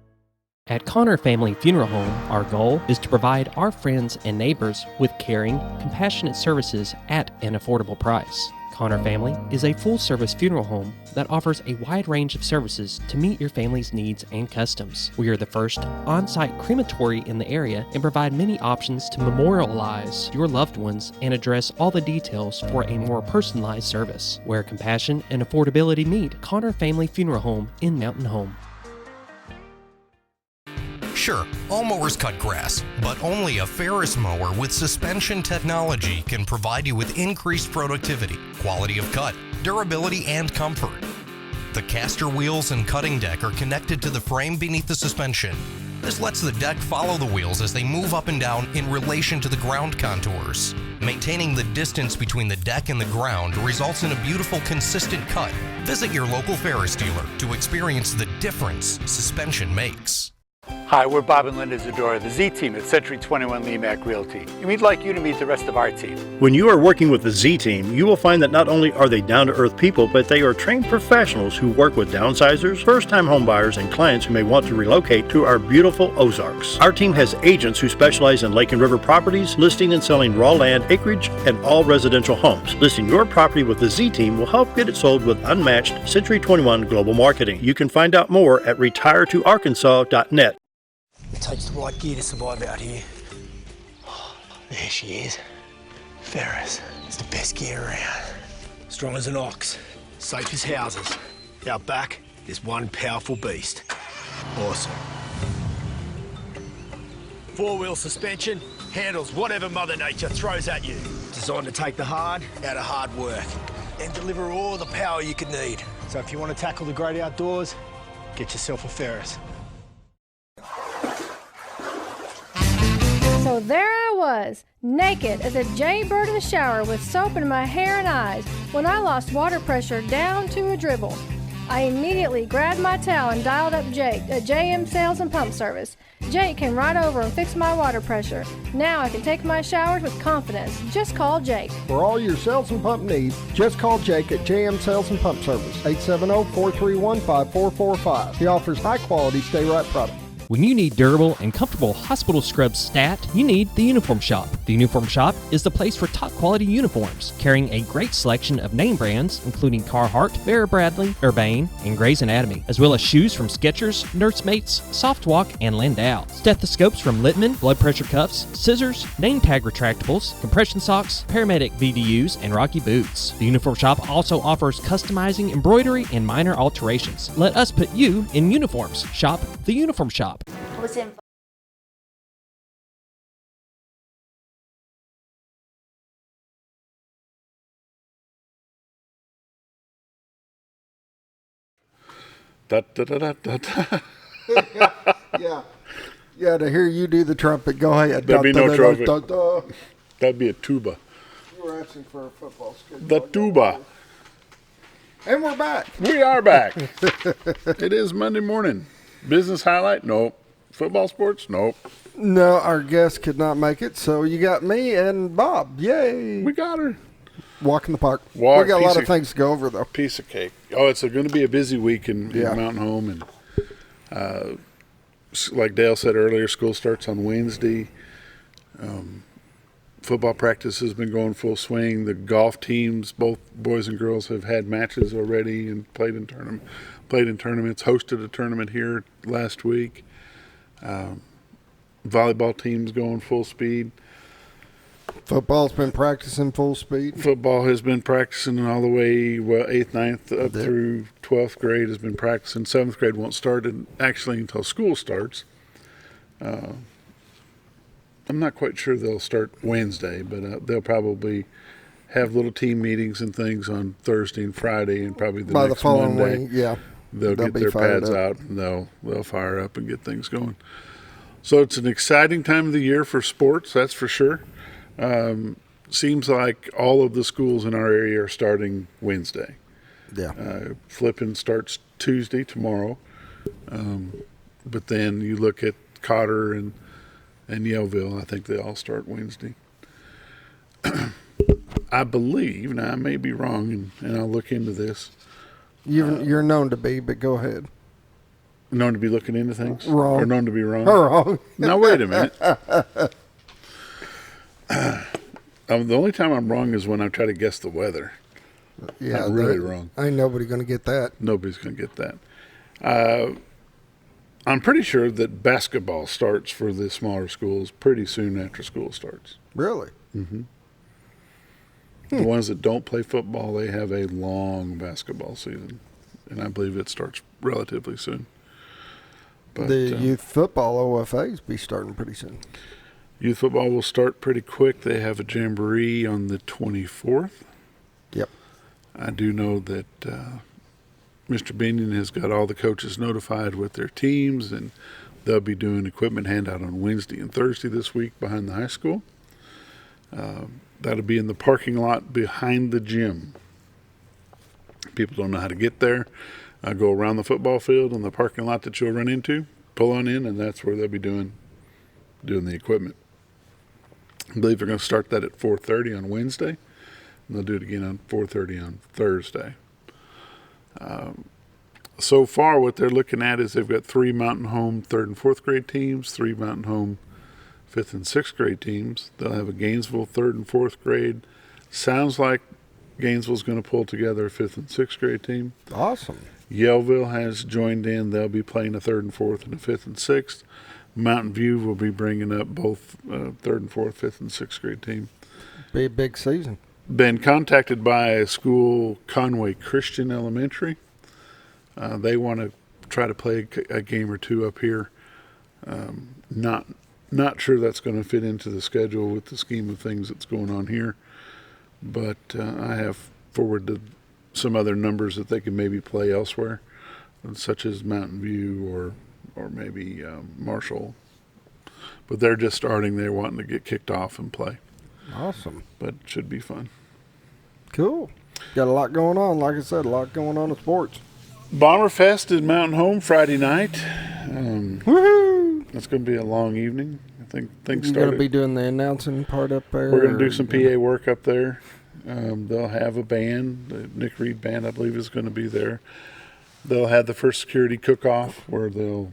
At Connor Family Funeral Home, our goal is to provide our friends and neighbors with caring, compassionate services at an affordable price. Connor Family is a full-service funeral home that offers a wide range of services to meet your family's needs and customs. We are the first on-site crematory in the area and provide many options to memorialize your loved ones and address all the details for a more personalized service. Where compassion and affordability meet, Connor Family Funeral Home in Mountain Home. Sure, all mowers cut grass, but only a Ferris mower with suspension technology can provide you with increased productivity, quality of cut, durability, and comfort. The caster wheels and cutting deck are connected to the frame beneath the suspension. This lets the deck follow the wheels as they move up and down in relation to the ground contours. Maintaining the distance between the deck and the ground results in a beautiful, consistent cut. Visit your local Ferris dealer to experience the difference suspension makes. Hi, we're Bob and Linda Zdora, the Z team at Century 21 LeMac Realty, and we'd like you to meet the rest of our team. When you are working with the Z team, you will find that not only are they down-to-earth people, but they are trained professionals who work with downsizers, first-time homebuyers, and clients who may want to relocate to our beautiful Ozarks. Our team has agents who specialize in lake and river properties, listing and selling raw land, acreage, and all residential homes. Listing your property with the Z team will help get it sold with unmatched Century 21 global marketing. You can find out more at retiretoarkansas.net. It takes the right gear to survive out here. Oh, there she is. Ferris. It's the best gear around. Strong as an ox, safe as houses. Out back, there's one powerful beast. Awesome. Four-wheel suspension, handles whatever Mother Nature throws at you. Designed to take the hard out of hard work and deliver all the power you could need. So if you want to tackle the great outdoors, get yourself a Ferris. So there I was, naked as a jaybird in the shower with soap in my hair and eyes when I lost water pressure down to a dribble. I immediately grabbed my towel and dialed up Jake at JM Sales and Pump Service. Jake came right over and fixed my water pressure. Now I can take my showers with confidence. Just call Jake. For all your sales and pump needs, just call Jake at JM Sales and Pump Service, 870-431-5445. He offers high-quality stay-right products. When you need durable and comfortable hospital scrubs stat, you need the Uniform Shop. The Uniform Shop is the place for top quality uniforms, carrying a great selection of name brands, including Carhartt, Vera Bradley, Urbane, and Grey's Anatomy, as well as shoes from Skechers, Nursemates, Softwalk, and Landau, stethoscopes from Littman, blood pressure cuffs, scissors, name tag retractables, compression socks, paramedic VDUs, and Rocky boots. The Uniform Shop also offers customizing, embroidery, and minor alterations. Let us put you in uniforms. Shop the Uniform Shop. Listen. Da, da, da, da, da, da. Yeah, to hear you do the trumpet, go ahead. There'd be no trumpet. That'd be a tuba. You were asking for a football schedule. The tuba. And we're back. We are back. It is Monday morning. Business highlight? Nope. Football sports? Nope. No, our guest could not make it, so you got me and Bob. Yay. We got her. Walk in the park. We got a lot of things to go over, though. Piece of cake. Oh, it's going to be a busy week in Mountain Home. And like Dale said earlier, school starts on Wednesday. Football practice has been going full swing. The golf teams, both boys and girls, have had matches already and played in tournaments, hosted a tournament here last week. Volleyball team's going full speed. Football's been practicing full speed. Football has been practicing all the way, 8th, 9th, up through 12th grade has been practicing. 7th grade won't start actually until school starts. I'm not quite sure they'll start Wednesday, but they'll probably have little team meetings and things on Thursday and Friday, and probably the next Monday. Week, yeah. They'll get their pads out and they'll fire up and get things going. So it's an exciting time of the year for sports, that's for sure. Seems like all of the schools in our area are starting Wednesday. Yeah. Flippin starts Tuesday, tomorrow. But then you look at Cotter and and Yellville. I think they all start Wednesday. I believe, now I may be wrong, and I'll look into this. You're known to be, but go ahead. Known to be looking into things? Wrong. Or known to be wrong? Wrong. Now, wait a minute. The only time I'm wrong is when I try to guess the weather. Yeah, I'm really wrong. Ain't nobody going to get that. Nobody's going to get that. I'm pretty sure that basketball starts for the smaller schools pretty soon after school starts. Really? Mm-hmm. The ones that don't play football, they have a long basketball season, and I believe it starts relatively soon. But, the youth football OFAs be starting pretty soon. Youth football will start pretty quick. They have a jamboree on the 24th. Yep. I do know that Mr. Binion has got all the coaches notified with their teams, and they'll be doing equipment handout on Wednesday and Thursday this week behind the high school. That'll be in the parking lot behind the gym. People don't know how to get there. Go around the football field in the parking lot that you'll run into, pull on in, and that's where they'll be doing the equipment. I believe they're going to start that at 4:30 on Wednesday, and they'll do it again on 4:30 on Thursday. So far, what they're looking at is they've got 3 Mountain Home 3rd and 4th grade teams, 3 Mountain Home 5th and 6th grade teams. They'll have a Gainesville 3rd and 4th grade. Sounds like Gainesville's going to pull together a 5th and 6th grade team. Awesome. Yellville has joined in. They'll be playing a 3rd and 4th and a 5th and 6th. Mountain View will be bringing up both 3rd and 4th, 5th and 6th grade team. Be a big season. Been contacted by a school, Conway Christian Elementary. They want to try to play a game or two up here. Not sure that's going to fit into the schedule with the scheme of things that's going on here. But I have forwarded some other numbers that they can maybe play elsewhere, such as Mountain View or maybe Marshall. But they're just starting. They're wanting to get kicked off and play. Awesome. But it should be fun. Cool. Got a lot going on. Like I said, a lot going on in sports. Bomber Fest in Mountain Home Friday night. Woohoo! That's going to be a long evening. I think things You're started. going to be doing the announcing part up there? We're going to do some PA work up there. They'll have a band. The Nick Reed Band, I believe, is going to be there. They'll have the first security cook-off where they'll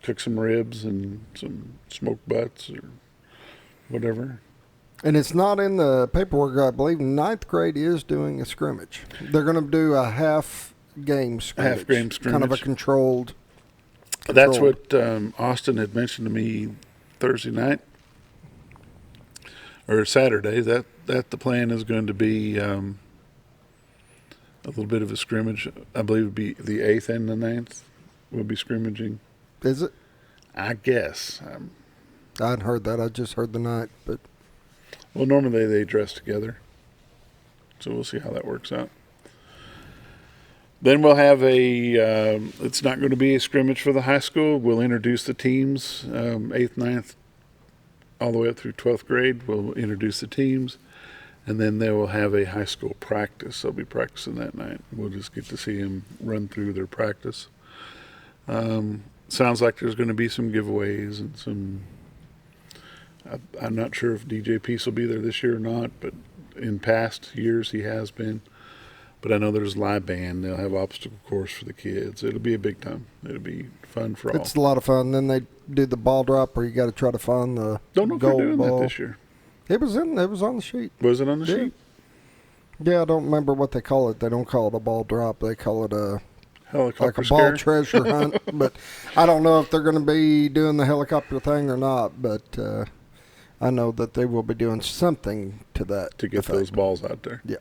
cook some ribs and some smoked butts or whatever. And it's not in the paperwork. I believe 9th grade is doing a scrimmage. They're going to do a half-game scrimmage. Half-game scrimmage. Kind of a controlled. That's what Austin had mentioned to me Thursday night or Saturday. That the plan is going to be a little bit of a scrimmage. I believe it would be the 8th and the 9th will be scrimmaging. Is it? I guess. I hadn't heard that. I just heard the night. But well, normally they dress together. So we'll see how that works out. Then we'll have it's not going to be a scrimmage for the high school. We'll introduce the teams, 8th, 9th, all the way up through 12th grade. We'll introduce the teams, and then they will have a high school practice. They'll be practicing that night. We'll just get to see them run through their practice. Sounds like there's going to be some giveaways and some. I'm not sure if DJ Peace will be there this year or not, but in past years he has been. But I know there's live band. They'll have obstacle course for the kids. It'll be a big time. It'll be fun for all. it's a lot of fun. Then they do the ball drop where you got to try to find the Don't know if gold they're doing ball. that this year. It was on the sheet. Was it on the sheet? Yeah, I don't remember what they call it. They don't call it a ball drop. They call it a helicopter like a ball scare? treasure hunt. But I don't know if they're going to be doing the helicopter thing or not. But I know that they will be doing something to that to get effect. those balls out there. Yeah.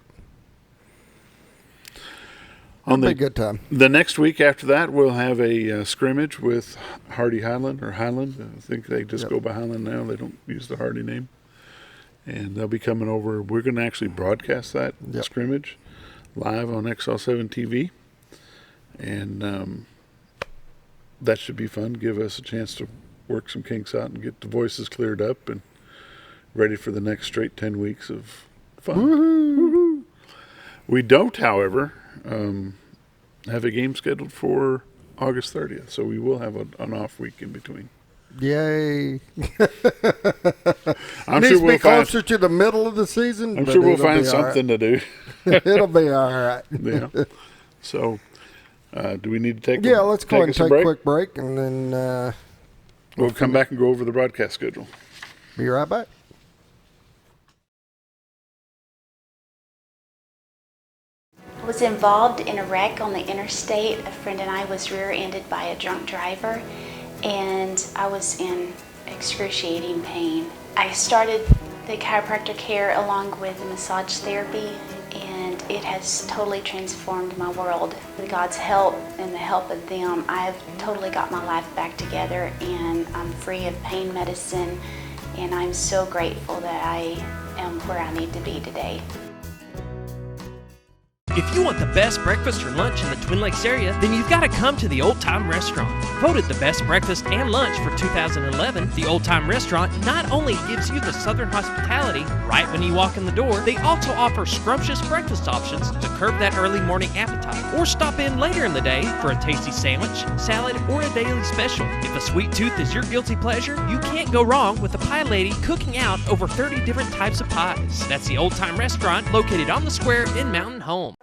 On It'll be a good time. The next week after that, we'll have a scrimmage with Hardy Highland or Highland. I think they just go by Highland now. They don't use the Hardy name. And they'll be coming over. We're going to actually broadcast that scrimmage live on XL7 TV. And that should be fun. Give us a chance to work some kinks out and get the voices cleared up and ready for the next straight 10 weeks of fun. Woo-hoo. We don't, however, have a game scheduled for August 30th, so we will have an off week in between. Yay. I'm Needs sure to we'll be closer to the middle of the season. I'm but sure we'll it'll find be all right. something to do. It'll be all right. Yeah. So, do we need to take? Let's go ahead and us a take a break? quick break, and then We'll come back and go over the broadcast schedule. Be right back. I was involved in a wreck on the interstate. A friend and I was rear-ended by a drunk driver, and I was in excruciating pain. I started the chiropractor care along with the massage therapy, and it has totally transformed my world. With God's help and the help of them, I have totally got my life back together, and I'm free of pain medicine, and I'm so grateful that I am where I need to be today. If you want the best breakfast or lunch in the Twin Lakes area, then you've got to come to the Old Time Restaurant. Voted the best breakfast and lunch for 2011, the Old Time Restaurant not only gives you the Southern hospitality right when you walk in the door, they also offer scrumptious breakfast options to curb that early morning appetite. Or stop in later in the day for a tasty sandwich, salad, or a daily special. If a sweet tooth is your guilty pleasure, you can't go wrong with the pie lady cooking out over 30 different types of pies. That's the Old Time Restaurant located on the square in Mountain Home.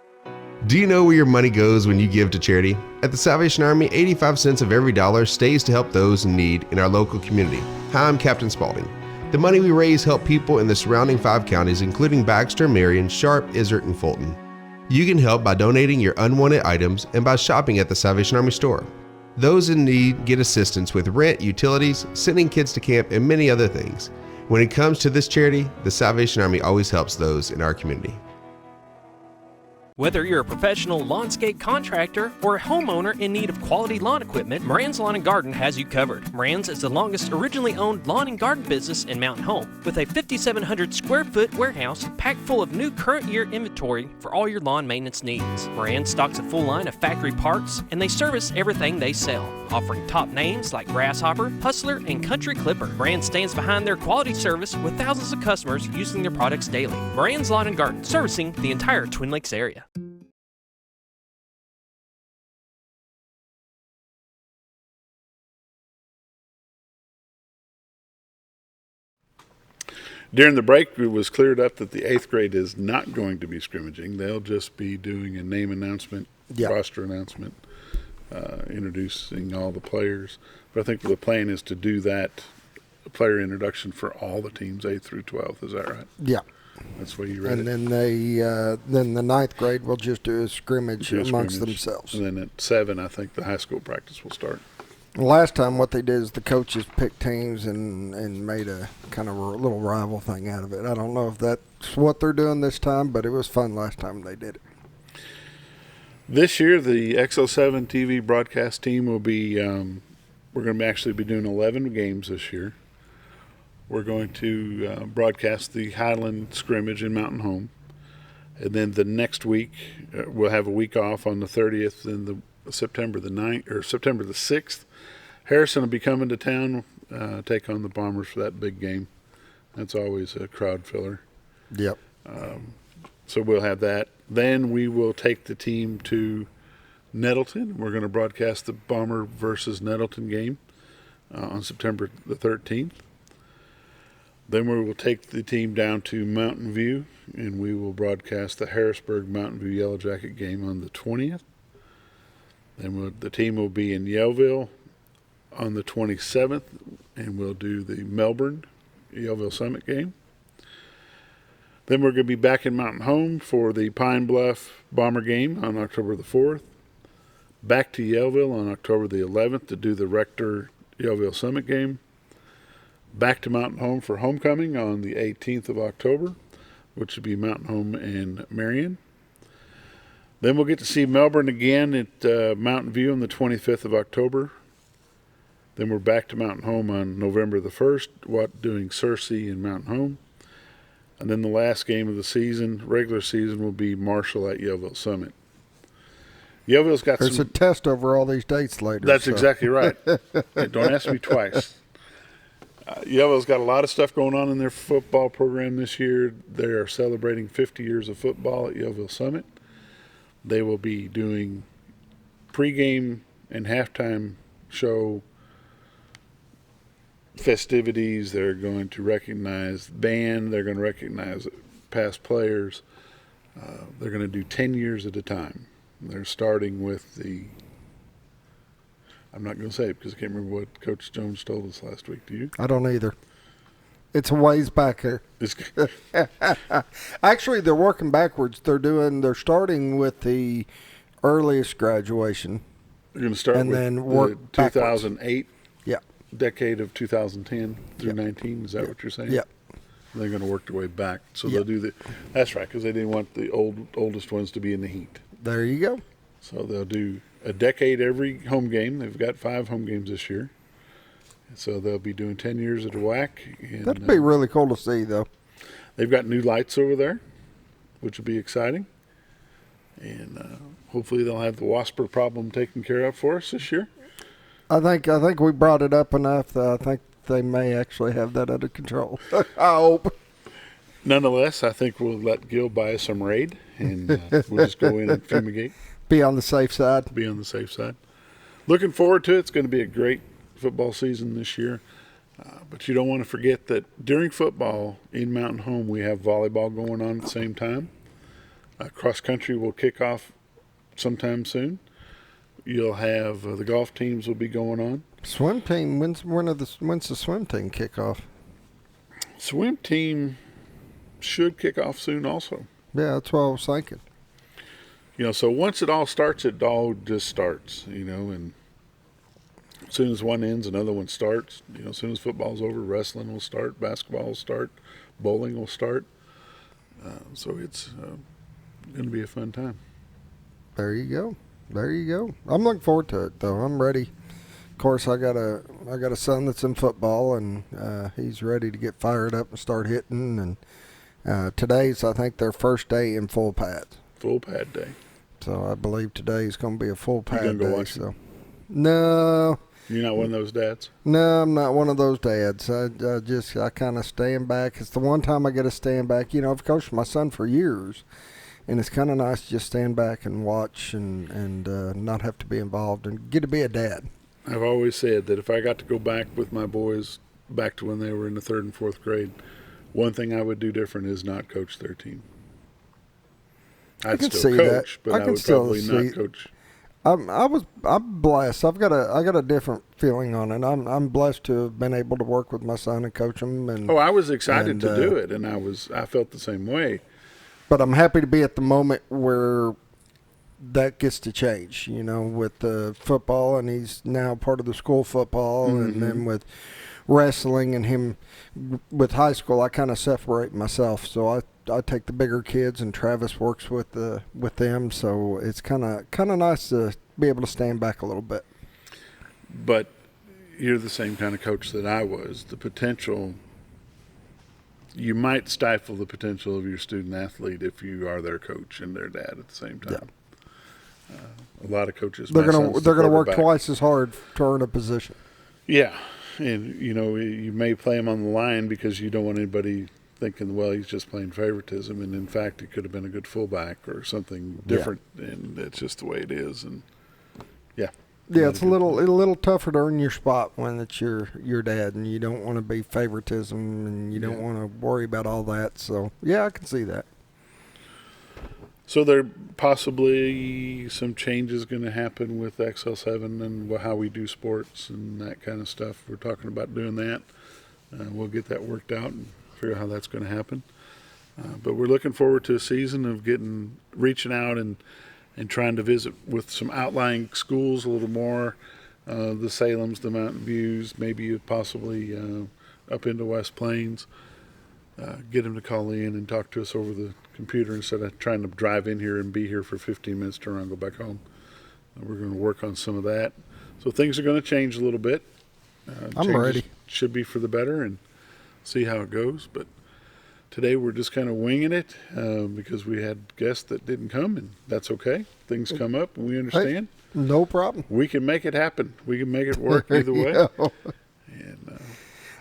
Do you know where your money goes when you give to charity? At the Salvation Army, 85 cents of every dollar stays to help those in need in our local community. Hi, I'm Captain Spaulding. The money we raise help people in the surrounding 5 counties, including Baxter, Marion, Sharp, Izzard, and Fulton. You can help by donating your unwanted items and by shopping at the Salvation Army store. Those in need get assistance with rent, utilities, sending kids to camp, and many other things. When it comes to this charity, the Salvation Army always helps those in our community. Whether you're a professional lawnscape contractor or a homeowner in need of quality lawn equipment, Moran's Lawn and Garden has you covered. Moran's is the longest originally owned lawn and garden business in Mountain Home, with a 5,700 square foot warehouse packed full of new current year inventory for all your lawn maintenance needs. Moran stocks a full line of factory parts, and they service everything they sell, offering top names like Grasshopper, Hustler, and Country Clipper. Moran stands behind their quality service with thousands of customers using their products daily. Moran's Lawn and Garden, servicing the entire Twin Lakes area. During the break, it was cleared up that the 8th grade is not going to be scrimmaging. They'll just be doing a name announcement, roster announcement, introducing all the players. But I think the plan is to do that player introduction for all the teams, 8th through 12th. Is that right? Yeah. That's the way you read and it. And then the 9th grade will just do a scrimmage amongst themselves. And then at 7, I think the high school practice will start. Last time what they did is the coaches picked teams and made a kind of a little rival thing out of it. I don't know if that's what they're doing this time, but it was fun last time they did it. This year, the XL7 TV broadcast team will be, we're going to actually be doing 11 games this year. We're going to broadcast the Highland scrimmage in Mountain Home. And then the next week, we'll have a week off on the 30th and the September the 6th. Harrison will be coming to town, take on the Bombers for that big game. That's always a crowd filler. Yep. So we'll have that. Then we will take the team to Nettleton. We're going to broadcast the Bomber versus Nettleton game on September the 13th. Then we will take the team down to Mountain View, and we will broadcast the Harrisburg Mountain View Yellow Jacket game on the 20th. Then the team will be in Yellville on the 27th, and we'll do the Melbourne Yellville Summit game. Then we're going to be back in Mountain Home for the Pine Bluff Bomber game on October the 4th. Back to Yellville on October the 11th to do the Rector Yellville Summit game. Back to Mountain Home for homecoming on the 18th of October, which would be Mountain Home and Marion. Then we'll get to see Melbourne again at Mountain View on the 25th of October. Then we're back to Mountain Home on November the 1st, doing Searcy and Mountain Home. And then the last game of the season, regular season, will be Marshall at Yellville Summit. Yellville's got There's a test over all these dates later. That's exactly right. Don't ask me twice. Yellville's got a lot of stuff going on in their football program this year. They are celebrating 50 years of football at Yellville Summit. They will be doing pregame and halftime show festivities. They're going to recognize band. They're going to recognize past players. They're going to do 10 years at a time. They're starting with I'm not going to say it because I can't remember what Coach Jones told us last week. Do you? I don't either. It's a ways back here. Actually, they're working backwards. They're starting with the earliest graduation. They're going to start and with then work 2008. Yeah. Decade of 2010 through 19. Is that what you're saying? Yep. They're going to work their way back. So they'll do that's right, because they didn't want the oldest ones to be in the heat. There you go. So they'll do a decade every home game. They've got 5 home games this year. So they'll be doing 10 years at a whack. And, that'd be really cool to see, though. They've got new lights over there, which will be exciting. And hopefully they'll have the Wasper problem taken care of for us this year. I think we brought it up enough that I think they may actually have that under control. I hope. Nonetheless, I think we'll let Gil buy us some Raid, and we'll just go in and fumigate. Be on the safe side. Be on the safe side. Looking forward to it. It's going to be a great football season this year. But you don't want to forget that during football in Mountain Home, we have volleyball going on at the same time. Cross country will kick off sometime soon. You'll have the golf teams will be going on. Swim team. When's the swim team kick off? Swim team should kick off soon also. Yeah, that's what I was thinking. So once it all starts, it all just starts, and as soon as one ends, another one starts. As soon as football's over, wrestling will start, basketball will start, bowling will start. So it's going to be a fun time. There you go. I'm looking forward to it, though. I'm ready. Of course, I got a son that's in football, and he's ready to get fired up and start hitting. And today's, I think, their first day in full pads. Full pad day. So I believe today's going to be a full pad you gonna go day. Watch it? No. You're not one of those dads? No, I'm not one of those dads. I kind of stand back. It's the one time I get to stand back. I've coached my son for years, and it's kind of nice to just stand back and watch and not have to be involved and get to be a dad. I've always said that if I got to go back with my boys back to when they were in the 3rd and 4th grade, one thing I would do different is not coach their team. I'd still coach, but I would probably not coach. I'm blessed. I've got a different feeling on it. I'm blessed to have been able to work with my son and coach him. And I was excited to do it, and I felt the same way. But I'm happy to be at the moment where that gets to change. With the football, and he's now part of the school football, and then with wrestling and him with high school, I kind of separate myself. So I take the bigger kids, and Travis works with them. So it's kind of nice to be able to stand back a little bit. But you're the same kind of coach that I was. The potential, you might stifle the potential of your student athlete if you are their coach and their dad at the same time. Yeah. A lot of coaches, they're gonna work twice as hard to earn a position. Yeah, and you may play him on the line because you don't want anybody thinking, well, he's just playing favoritism, and in fact, it could have been a good fullback or something different, and it's just the way it is. And it's a little tougher to earn your spot when it's your dad, and you don't want to be favoritism, and you don't want to worry about all that. So I can see that. So there possibly some changes going to happen with XL7 and how we do sports and that kind of stuff. We're talking about doing that. We'll get that worked out and figure out how that's going to happen. But we're looking forward to a season of reaching out and trying to visit with some outlying schools a little more, the Salems, the Mountain Views, maybe possibly up into West Plains. Get them to call in and talk to us over the computer instead of trying to drive in here and be here for 15 minutes, turn around, go back home. We're going to work on some of that. So things are going to change a little bit. I'm ready. Should be for the better, and see how it goes. But today we're just kind of winging it because we had guests that didn't come, and that's okay. Things come up, and we understand. Hey, no problem. We can make it happen. We can make it work either way.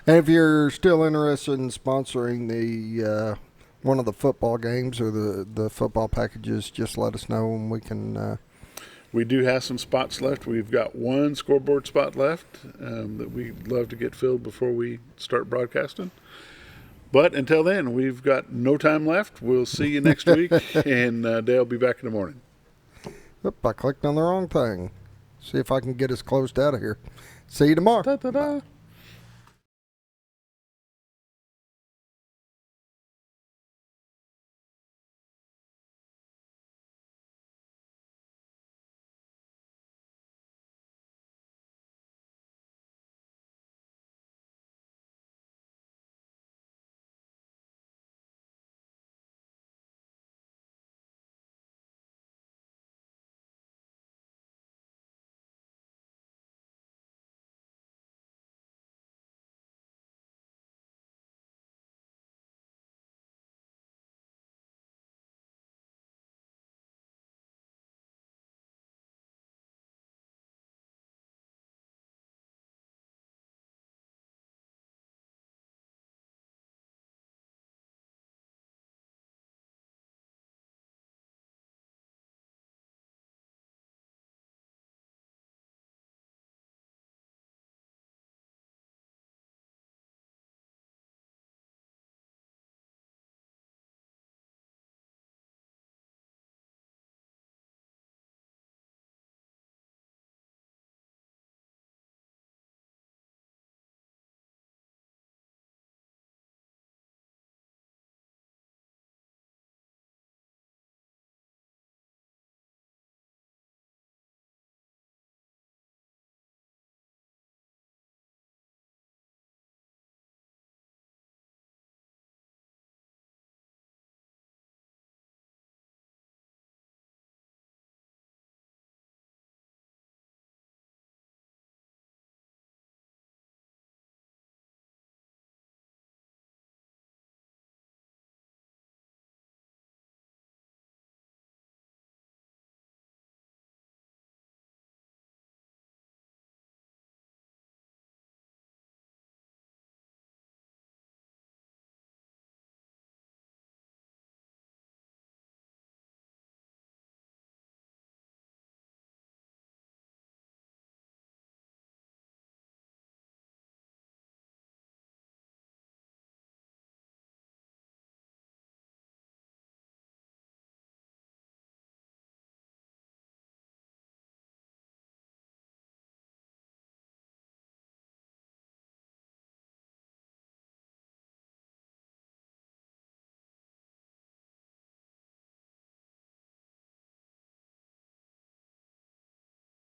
And if you're still interested in sponsoring the one of the football games or the football packages, just let us know, and we can We do have some spots left. We've got one scoreboard spot left that we'd love to get filled before we start broadcasting. But until then, we've got no time left. We'll see you next week, and Dale will be back in the morning. Oop, I clicked on the wrong thing. See if I can get us closed out of here. See you tomorrow. Da-da-da.